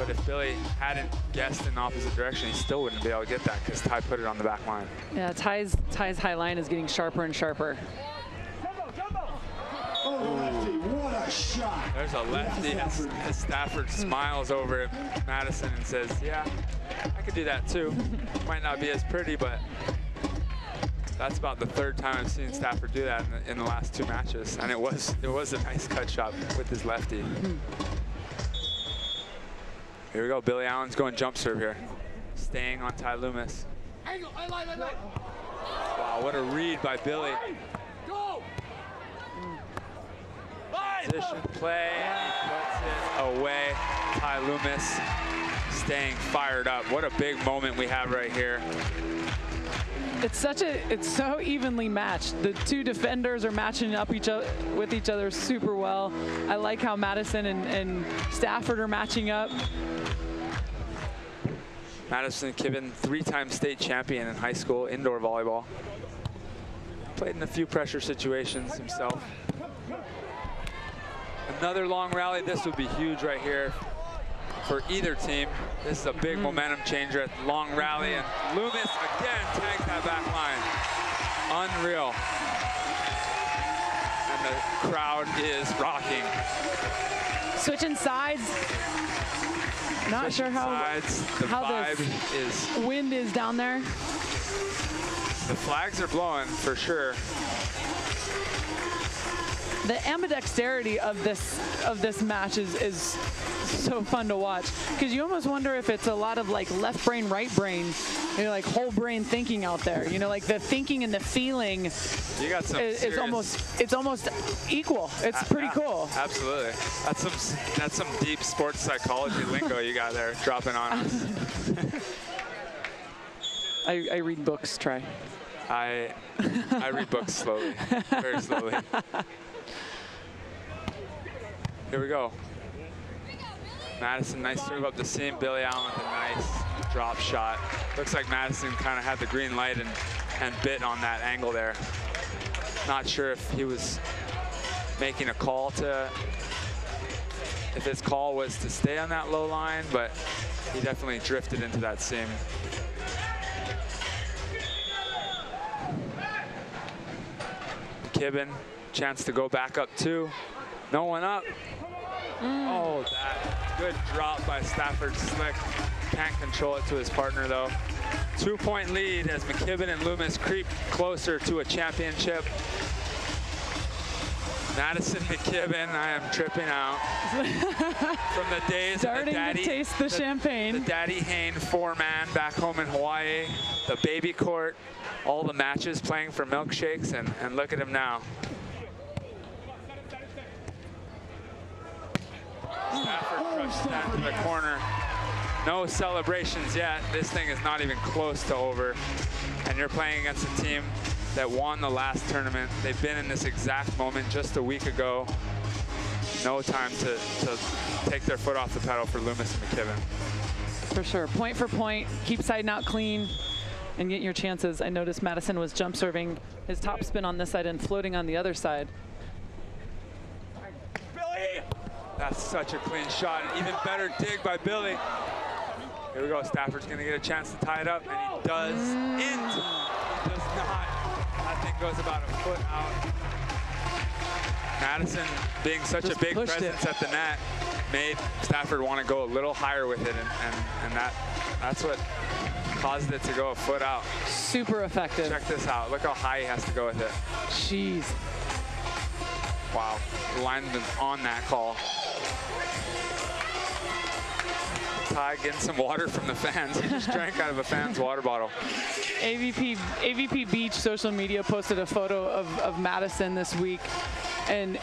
if Billy hadn't guessed in the opposite direction, he still wouldn't be able to get that because Ty put it on the back line. Yeah, Ty's high line is getting sharper and sharper. Oh, lefty, what a shot. There's a lefty as Stafford smiles over at Maddison and says, yeah, I could do that too. Might not be as pretty, but that's about the 3rd time I've seen Stafford do that in the last 2 matches. And it was a nice cut shot with his lefty. Here we go, Billy Allen's going jump serve here. Staying on Ty Loomis. Wow, what a read by Billy. Position play, he puts it away. Ty Loomis staying fired up. What a big moment we have right here. It's so evenly matched. The 2 defenders are matching up with each other super well. I like how Maddison and Stafford are matching up. Maddison McKibbin, 3-time state champion in high school indoor volleyball. Played in a few pressure situations himself. Another long rally. This would be huge right here for either team. This is a big momentum changer. Long rally, and Loomis again tags that back line. Unreal. And the crowd is rocking. Switching sides. Not sure how the wind is down there. The flags are blowing for sure. The ambidexterity of this match is so fun to watch, because you almost wonder if it's a lot of like left brain, right brain, you know, like whole brain thinking out there. You know, like the thinking and the feeling. You got some it's almost equal. It's pretty cool. Absolutely. That's some deep sports psychology lingo you got there dropping on us. I read books, Try. I read books slowly, very slowly. Here we go. Maddison, nice serve up the seam. Billy Allen with a nice drop shot. Looks like Maddison kind of had the green light and and bit on that angle there. Not sure if he was making a call to, if his call was to stay on that low line, but he definitely drifted into that seam. McKibbin, chance to go back up 2. No one up. Oh, that good drop by Stafford Slick. Can't control it to his partner though. 2-point lead as McKibbin and Loomis creep closer to a championship. Maddison McKibbin, I am tripping out. From the days starting of the daddy, to taste the champagne. The Daddy Hayne 4-man back home in Hawaii, the baby court, all the matches playing for milkshakes, and look at him now. Stafford crushed that to the corner. No celebrations yet. This thing is not even close to over. And you're playing against a team that won the last tournament. They've been in this exact moment just a week ago. No time to take their foot off the pedal for Loomis and McKibbin. For sure, point for point, keep siding out clean and get your chances. I noticed Maddison was jump serving his top spin on this side and floating on the other side. Billy! That's such a clean shot. An even better dig by Billy. Here we go, Stafford's gonna get a chance to tie it up, and he does. He does not. That thing goes about a foot out. Maddison, being such a big presence at the net, made Stafford want to go a little higher with it, and that's what caused it to go a foot out. Super effective. Check this out. Look how high he has to go with it. Jeez. Wow. The lineman's on that call. Ty getting some water from the fans. He just drank out of a fan's water bottle. AVP Beach social media posted a photo of Maddison this week, and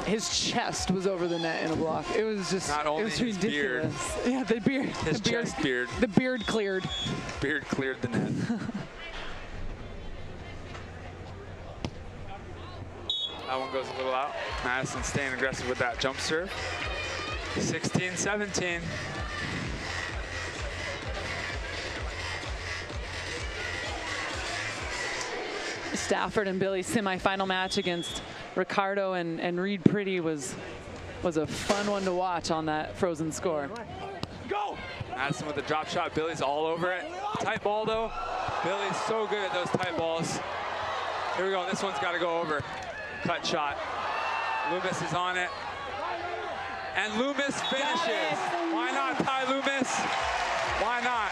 his chest was over the net in a block. It was just, not only it was his ridiculous. beard. Yeah, the beard. His chest beard. The beard cleared. Beard cleared the net. That one goes a little out. Maddison staying aggressive with that jump serve. 16-17. Stafford and Billy's semifinal match against Ricardo and Reed Pretty was a fun one to watch on that frozen score. Go! Maddison with the drop shot. Billy's all over it. Tight ball though. Billy's so good at those tight balls. Here we go. This one's got to go over. Cut shot. Loomis is on it. And Loomis finishes. Why not, Ty Loomis? Why not?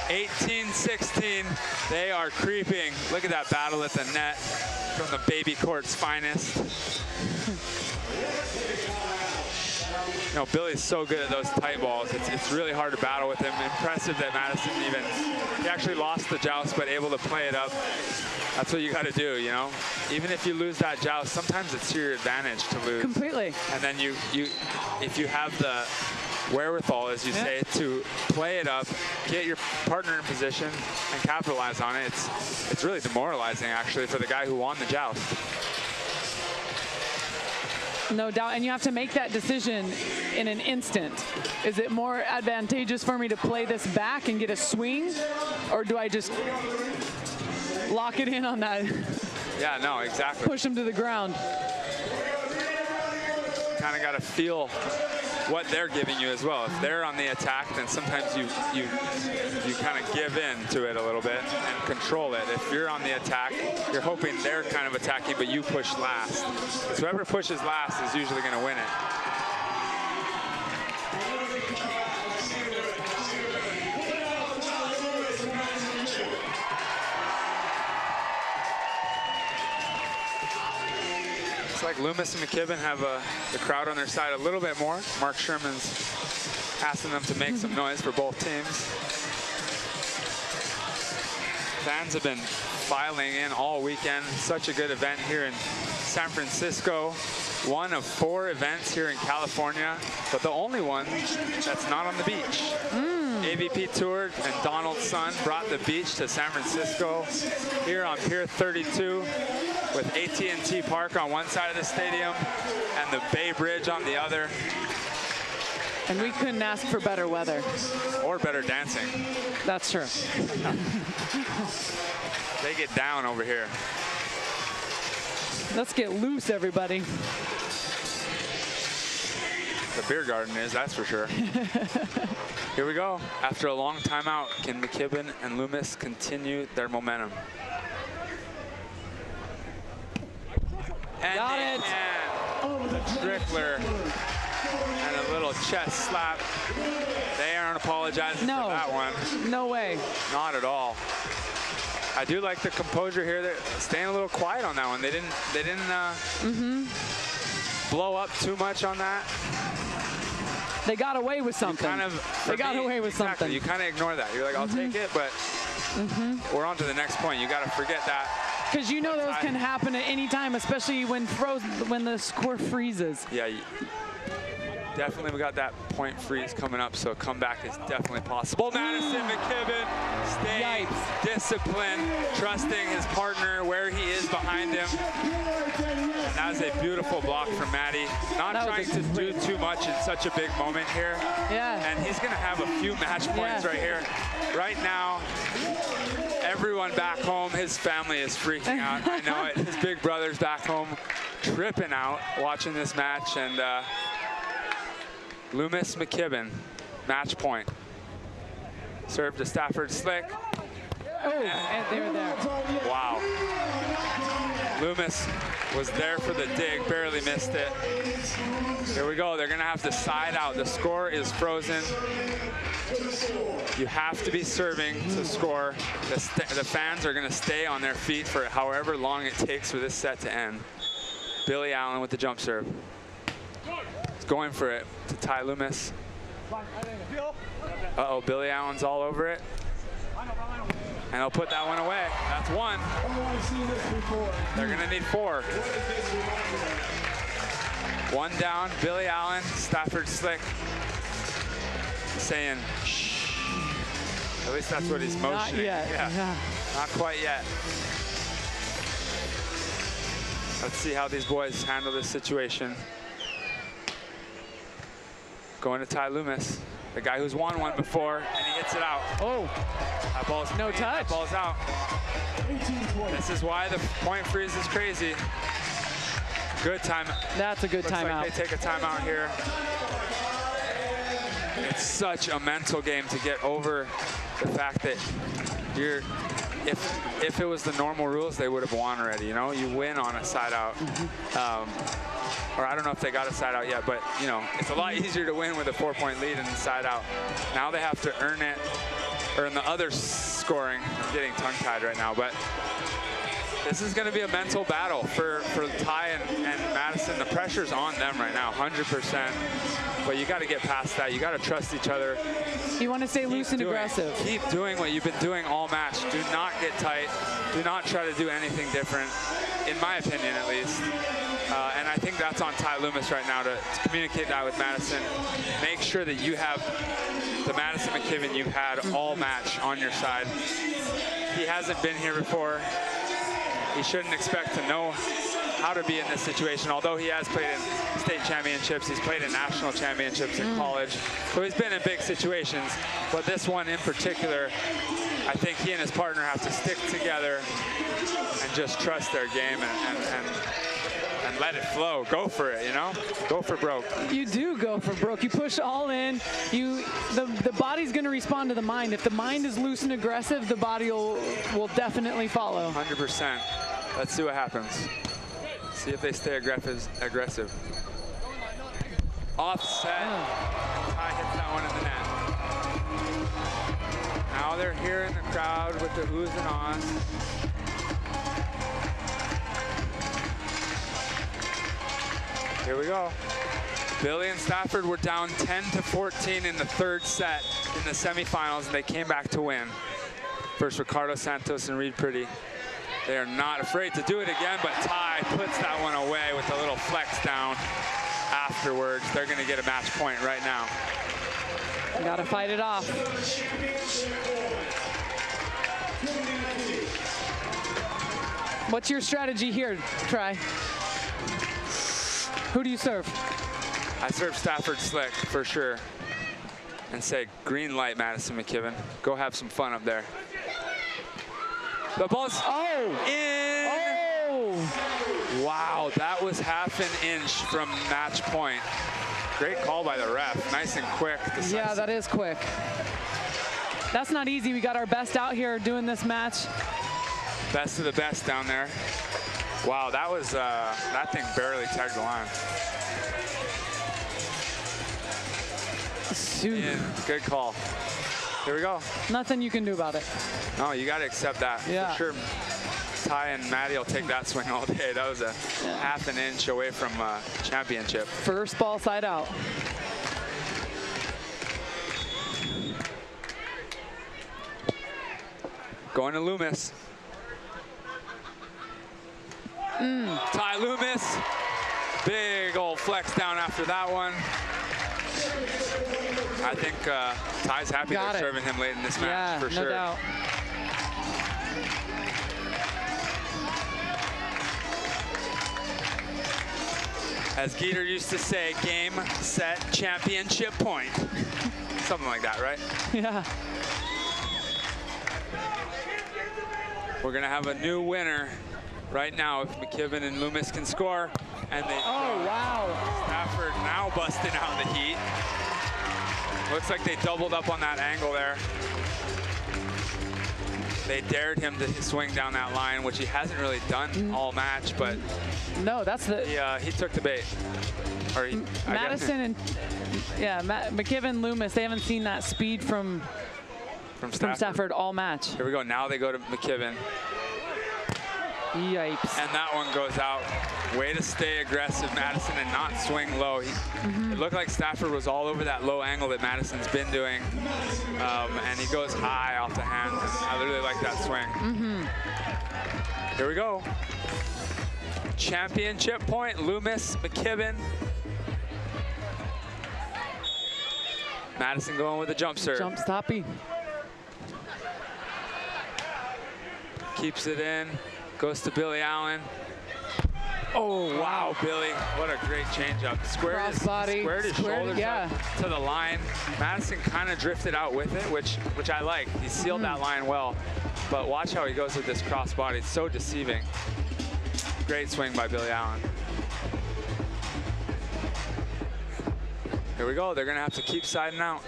18-16, they are creeping. Look at that battle at the net from the baby court's finest. You know, Billy's so good at those tight balls. It's really hard to battle with him. Impressive that Maddison he actually lost the joust, but able to play it up. That's what you got to do, you know? Even if you lose that joust, sometimes it's to your advantage to lose. Completely. And then if you have the wherewithal, as you say, to play it up, get your partner in position, and capitalize on it, it's really demoralizing, actually, for the guy who won the joust. No doubt, and you have to make that decision in an instant. Is it more advantageous for me to play this back and get a swing, or do I just lock it in on that? Yeah, no, exactly. Push him to the ground. Kind of got to feel what they're giving you as well. If they're on the attack, then sometimes you kind of give in to it a little bit and control it. If you're on the attack, you're hoping they're kind of attacking, but you push last. So whoever pushes last is usually going to win it. Looks like Loomis and McKibbin have the crowd on their side a little bit more. Mark Sherman's asking them to make some noise for both teams. Fans have been filing in all weekend. Such a good event here in San Francisco. One of 4 events here in California, but the only one that's not on the beach. AVP Tour and Donald's son brought the beach to San Francisco here on Pier 32. with AT&T Park on one side of the stadium and the Bay Bridge on the other. And we couldn't ask for better weather. Or better dancing. That's true. They get down over here. Let's get loose, everybody. The beer garden is, that's for sure. Here we go. After a long timeout, can McKibbin and Loomis continue their momentum? And Got it. Strickler and a little chest slap. They aren't apologizing for that one. No way. Not at all. I do like the composure here. They're staying a little quiet on that one. They didn't blow up too much on that. They got away with something. They got away with something. You kind of ignore that. You're like, I'll take it, but we're on to the next point. You got to forget that. Because you know those can happen at any time, especially when the score freezes. Yeah, definitely we got that point freeze coming up, so a comeback is definitely possible. Maddison McKibbin staying disciplined, trusting his partner where he is behind him. And that was a beautiful block from Maddie. Not trying to do too much in such a big moment here. Yeah. And he's going to have a few match points right here. Right now, everyone back home, his family is freaking out. I know it. His big brother's back home tripping out watching this match. And Loomis McKibbin, match point. Serve to Stafford Slick. Oh, and they're there. Wow. Loomis was there for the dig, barely missed it. Here we go, they're gonna have to side out. The score is frozen. You have to be serving to score. The fans are gonna stay on their feet for however long it takes for this set to end. Billy Allen with the jump serve. He's going for it to Ty Loomis. Uh-oh, Billy Allen's all over it. And he'll put that one away. That's one. They're gonna need 4. One down, Billy Allen, Stafford Slick saying, shh. At least that's what he's motioning. Not yet. Yeah. Not quite yet. Let's see how these boys handle this situation. Going to Ty Loomis, the guy who's won one before, and he hits it out. Oh. That ball's no clean. touch. That ball's out. This is why the point freeze is crazy. Good time. That's a good timeout. Like they take a timeout here. It's such a mental game to get over the fact that you're, if it was the normal rules, they would have won already. You know, you win on a side out. Or I don't know if they got a side out yet, but you know, it's a lot easier to win with a 4-point lead and a side out. Now they have to earn it, or in the other scoring. I'm getting tongue-tied right now, but this is going to be a mental battle for Ty and Maddison. The pressure's on them right now, 100%. But you got to get past that. You got to trust each other. You want to stay loose and aggressive. Keep doing what you've been doing all match. Do not get tight. Do not try to do anything different, in my opinion at least. And I think that's on Ty Loomis right now to communicate that with Maddison. Make sure that you have the Maddison McKibbin you've had all match on your side. He hasn't been here before. He shouldn't expect to know how to be in this situation, although he has played in state championships, he's played in national championships in college, so he's been in big situations. But this one in particular, I think he and his partner have to stick together and just trust their game and let it flow. Go for it, you know? Go for broke. You do go for broke. You push all in. The body's going to respond to the mind. If the mind is loose and aggressive, the body will definitely follow. 100%. Let's see what happens. See if they stay aggressive. Offset. Ty hits that one in the net. Now they're here in the crowd with the oohs and ahs. Here we go. Billy and Stafford were down 10-14 in the third set in the semifinals, and they came back to win. First, Ricardo Santos and Reed Priddy. They are not afraid to do it again, but Ty puts that one away with a little flex down afterwards. They're going to get a match point right now. Got to fight it off. What's your strategy here, Try? Who do you serve? I serve Stafford Slick for sure. And say, green light, Maddison McKibbin. Go have some fun up there. The ball's in. Oh! Wow, that was half an inch from match point. Great call by the ref. Nice and quick. Decisive. Yeah, that is quick. That's not easy. We got our best out here doing this match. Best of the best down there. Wow, that was, that thing barely tagged the line. In. Good call. Here we go. Nothing you can do about it. No, you got to accept that. Yeah. For sure. Ty and Maddie will take that swing all day. That was a half an inch away from championship. First ball side out. Going to Loomis. Ty Loomis. Big old flex down after that one. I think Ty's happy they're serving him late in this match, for sure. No doubt. As Geeter used to say, game, set, championship point. Something like that, right? Yeah. We're going to have a new winner right now if McKibbin and Loomis can score. And they wow. Stafford now busting out the heat. Looks like they doubled up on that angle there. They dared him to swing down that line, which he hasn't really done all match, but no, that's the he took the bait. Or Maddison and McKibbin, Loomis, they haven't seen that speed from Stafford all match. Here we go. Now they go to McKibbin. Yipes. And that one goes out. Way to stay aggressive, Maddison, and not swing low. It looked like Stafford was all over that low angle that Maddison's been doing. And he goes high off the hand. I really like that swing. Here we go. Championship point, Loomis, McKibbin. Maddison going with a jump serve. Jump stoppy. Keeps it in. Goes to Billy Allen. Oh, wow, Billy. What a great changeup. Squared his shoulders up to the line. Maddison kind of drifted out with it, which I like. He sealed that line well. But watch how he goes with this crossbody. It's so deceiving. Great swing by Billy Allen. Here we go. They're going to have to keep siding out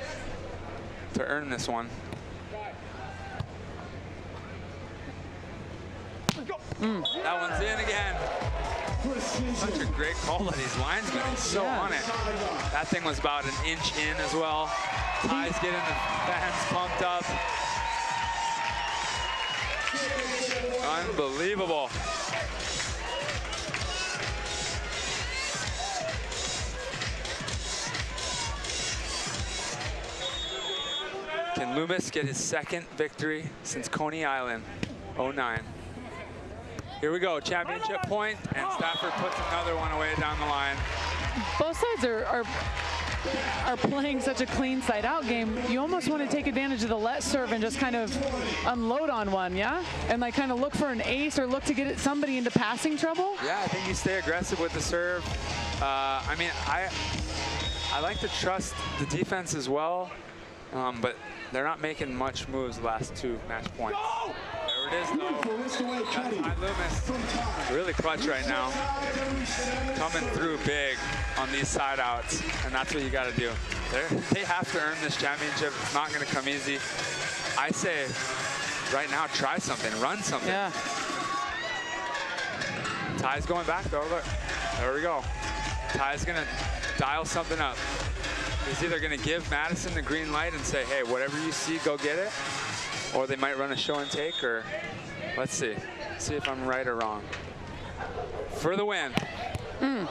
to earn this one. That one's in again. Such a great call by these linesmen. He's so on it. That thing was about an inch in as well. Ty's getting the fans pumped up. Unbelievable. Can Loomis get his second victory since Coney Island, 09? Here we go, championship point, and Stafford puts another one away down the line. Both sides are playing such a clean side-out game. You almost want to take advantage of the let serve and just kind of unload on one, yeah? And like kind of look for an ace or look to get somebody into passing trouble? Yeah, I think you stay aggressive with the serve. I mean, I like to trust the defense as well, but they're not making much moves the last two match points. There it is, though. Ty Loomis, really clutch right now. Coming through big on these side outs, and that's what you got to do. They have to earn this championship. It's not going to come easy. I say, right now, try something, run something. Yeah. Ty's going back, though. Look, there we go. Ty's going to dial something up. He's either going to give Maddison the green light and say, hey, whatever you see, go get it. Or they might run a show and take, or let's see. See if I'm right or wrong. For the win. He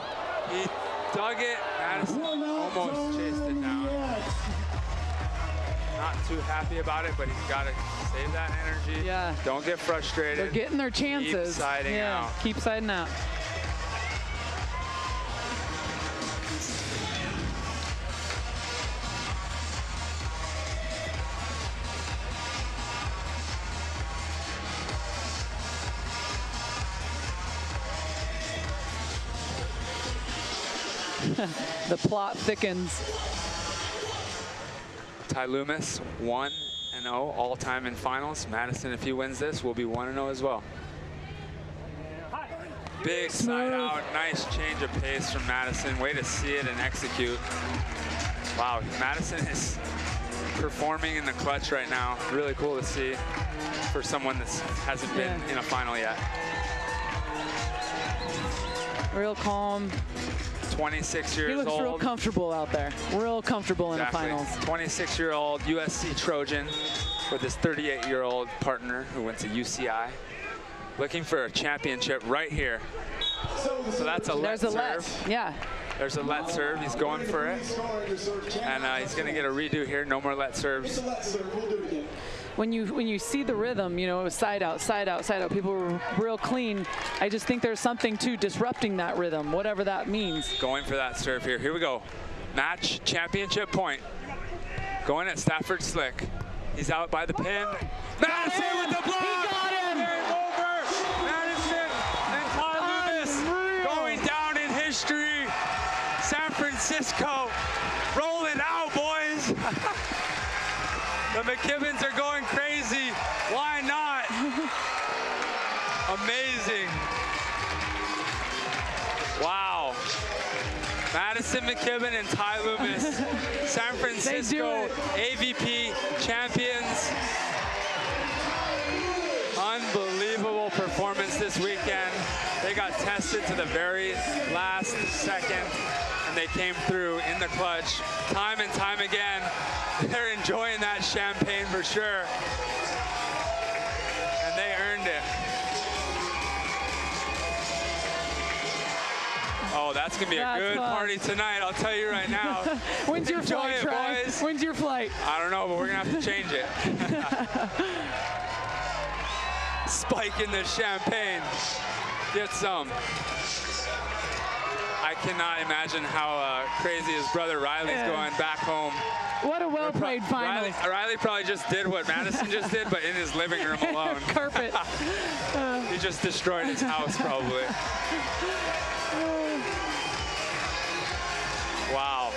dug it. Maddison almost chased it down. Not too happy about it, but he's got to save that energy. Yeah. Don't get frustrated. They're getting their chances. Keep siding out. Keep siding out. The plot thickens. Ty Loomis, 1-0 all-time in finals. Madison, if he wins this, will be 1-0 as well. Big side out, nice change of pace from Madison. Way to see it and execute. Wow, Madison is performing in the clutch right now. Really cool to see for someone that hasn't been in a final yet. Real calm. 26 years old. He looks real comfortable out there. Real comfortable in the finals. 26-year-old USC Trojan with his 38-year-old partner who went to UCI. Looking for a championship right here. So that's a let serve. Yeah. There's a let serve. He's going for it. And he's going to get a redo here. No more let serves. When you see the rhythm, you know, it was side out, side out, side out. People were real clean. I just think there's something to disrupting that rhythm, whatever that means. Going for that serve here. Here we go. Match championship point. Going at Stafford Slick. He's out by the pin. Madison with the block. He got him. Game over. Madison and Ty Loomis going down in history. San Francisco rolling out, boys. The McKibbins are going crazy. Why not? Amazing. Wow. Madison McKibbin and Ty Loomis, San Francisco AVP champions. Unbelievable performance this weekend. They got tested to the very last second, and they came through in the clutch time and time again. They're enjoying that champagne for sure, and they earned it. Oh, that's gonna be a good party tonight, I'll tell you right now. When's your flight, boys? When's your flight? I don't know, but we're gonna have to change it. Spike in the champagne. Get some. I cannot imagine how crazy his brother Riley's going back home. What a well-played final. Riley probably just did what Madison just did, but in his living room alone. Carpet. He just destroyed his house, probably. Wow.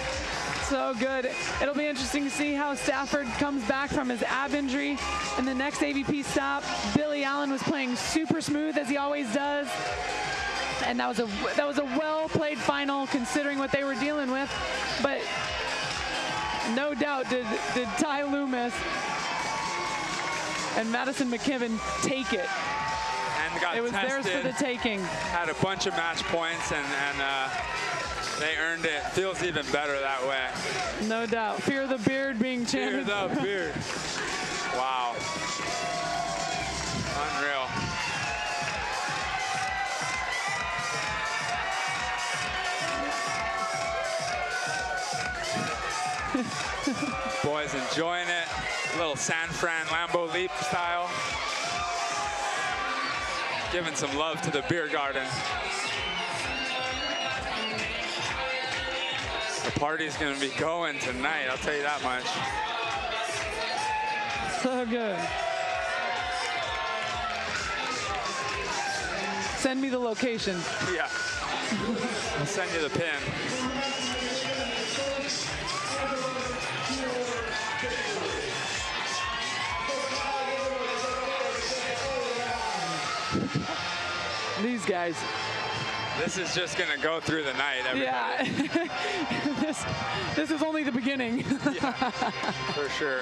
So good. It'll be interesting to see how Stafford comes back from his ab injury in the next AVP stop. Billy Allen was playing super smooth, as he always does. And that was a well-played final considering what they were dealing with. But no doubt did Ty Loomis and Maddison McKibbin take it. And got it was tested, theirs for the taking. Had a bunch of match points, and they earned it. Feels even better that way. No doubt. Fear the beard being chanted. Fear the beard. Wow. Unreal. Boys enjoying it. A little San Fran Lambeau Leap style. Giving some love to the beer garden. The party's gonna be going tonight, I'll tell you that much. So good. Send me the location. Yeah. I'll send you the pin. These guys. This is just gonna go through the night, everybody. Yeah. this is only the beginning. Yeah, for sure.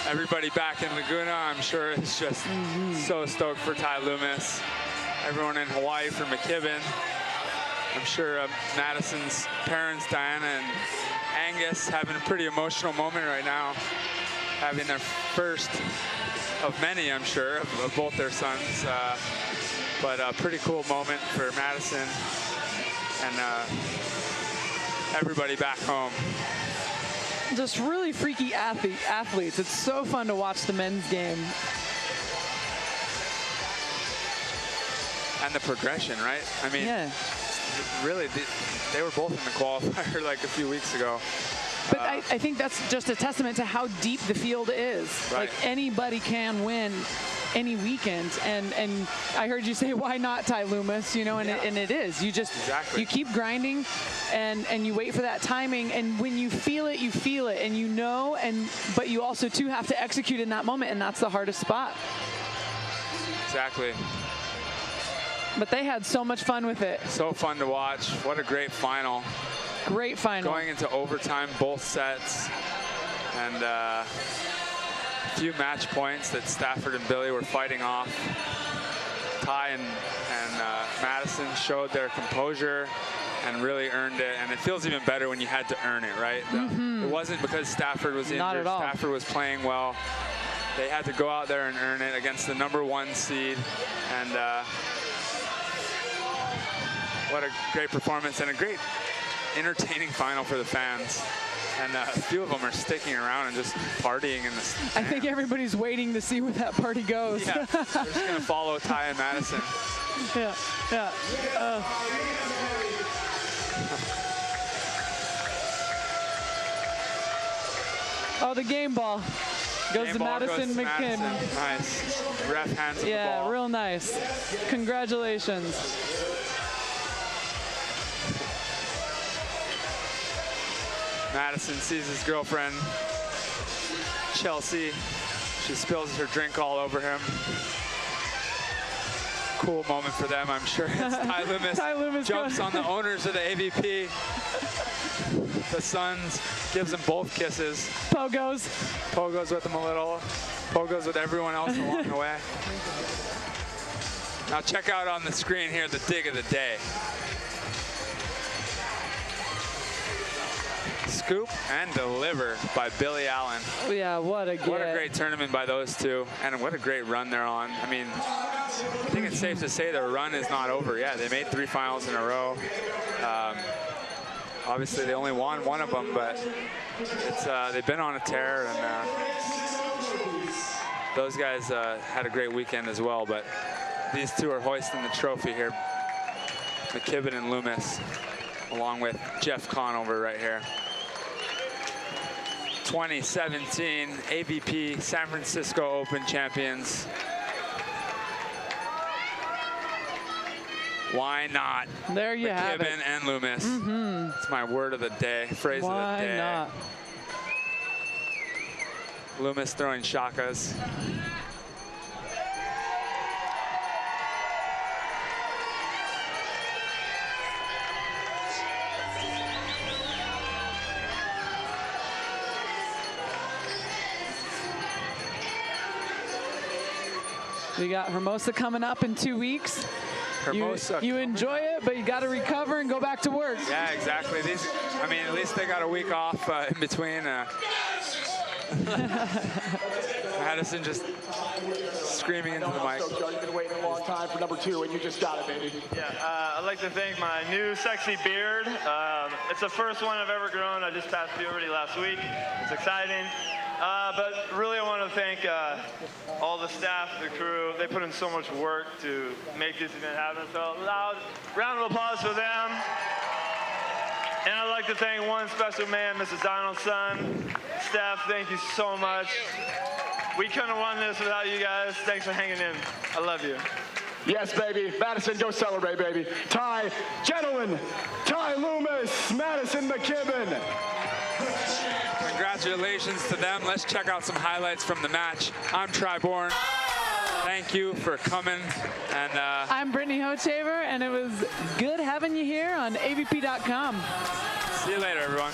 Everybody back in Laguna, I'm sure, is just so stoked for Ty Loomis. Everyone in Hawaii for McKibbin. I'm sure Madison's parents, Diana and Angus, having a pretty emotional moment right now, having their first of many, I'm sure, of both their sons. But a pretty cool moment for Madison and everybody back home. Just really freaky athletes. It's so fun to watch the men's game. And the progression, right? I mean, really, they were both in the qualifier like a few weeks ago. But I think that's just a testament to how deep the field is. Right. Like, anybody can win any weekend. And I heard you say, why not Ty Loomis? You know, and, and it is. You just you keep grinding, and you wait for that timing. And when you feel it, and you know. But you also too have to execute in that moment, and that's the hardest spot. Exactly. But they had so much fun with it. So fun to watch. What a great final. Great final. Going into overtime, both sets, and a few match points that Stafford and Billy were fighting off. Ty and Maddison showed their composure and really earned it, and it feels even better when you had to earn it, right? It wasn't because Stafford was injured. Not at all. Stafford was playing well. They had to go out there and earn it against the #1 seed, and what a great performance and a great entertaining final for the fans. And a few of them are sticking around and just partying in the stands. I think everybody's waiting to see where that party goes. Yeah, they're just going to follow Ty and Maddison. Yeah, yeah. Oh, the game ball goes Game to ball Maddison goes to McKibbin. Maddison. Nice. Ref hands the ball. Yeah, real nice. Congratulations. Maddison sees his girlfriend, Chelsea. She spills her drink all over him. Cool moment for them, I'm sure. As Ty Loomis jumps on the owners of the AVP. The Suns gives them both kisses. Pogos. Pogos with them a little. Pogos with everyone else along the way. Now check out on the screen here the dig of the day. Scoop and deliver by Billy Allen. Yeah, what a great tournament by those two, and what a great run they're on. I mean, I think it's safe to say their run is not over yet. They made 3 finals in a row. Obviously, they only won one of them, but it's they've been on a tear, and those guys had a great weekend as well. But these two are hoisting the trophy here, McKibbin and Loomis, along with Jeff Conover right here. 2017 AVP San Francisco Open champions. Why not? There you have it. McKibbin and Loomis. It's my word of the day, phrase of the day. Why not? Loomis throwing shakas. We got Hermosa coming up in 2 weeks. Hermosa. You enjoy it, but you got to recover and go back to work. Yeah, exactly. These, I mean, at least they got a week off in between. Madison just screaming into the mic. You've been waiting a long time for #2, and you just got it, baby. Yeah, I'd like to thank my new sexy beard. It's the first one I've ever grown. I just passed puberty last week. It's exciting. But really, I want to thank all the staff, the crew. They put in so much work to make this event happen. So loud round of applause for them. And I'd like to thank one special man, Mr. Donaldson. Steph, thank you so much. We couldn't have won this without you guys. Thanks for hanging in. I love you. Yes, baby. Madison, go celebrate, baby. Ty, gentlemen, Ty Loomis, Maddison McKibbin. Congratulations to them. Let's check out some highlights from the match. I'm Triborn. Thank you for coming. And I'm Brittany Hochaver, and it was good having you here on AVP.com. See you later, everyone.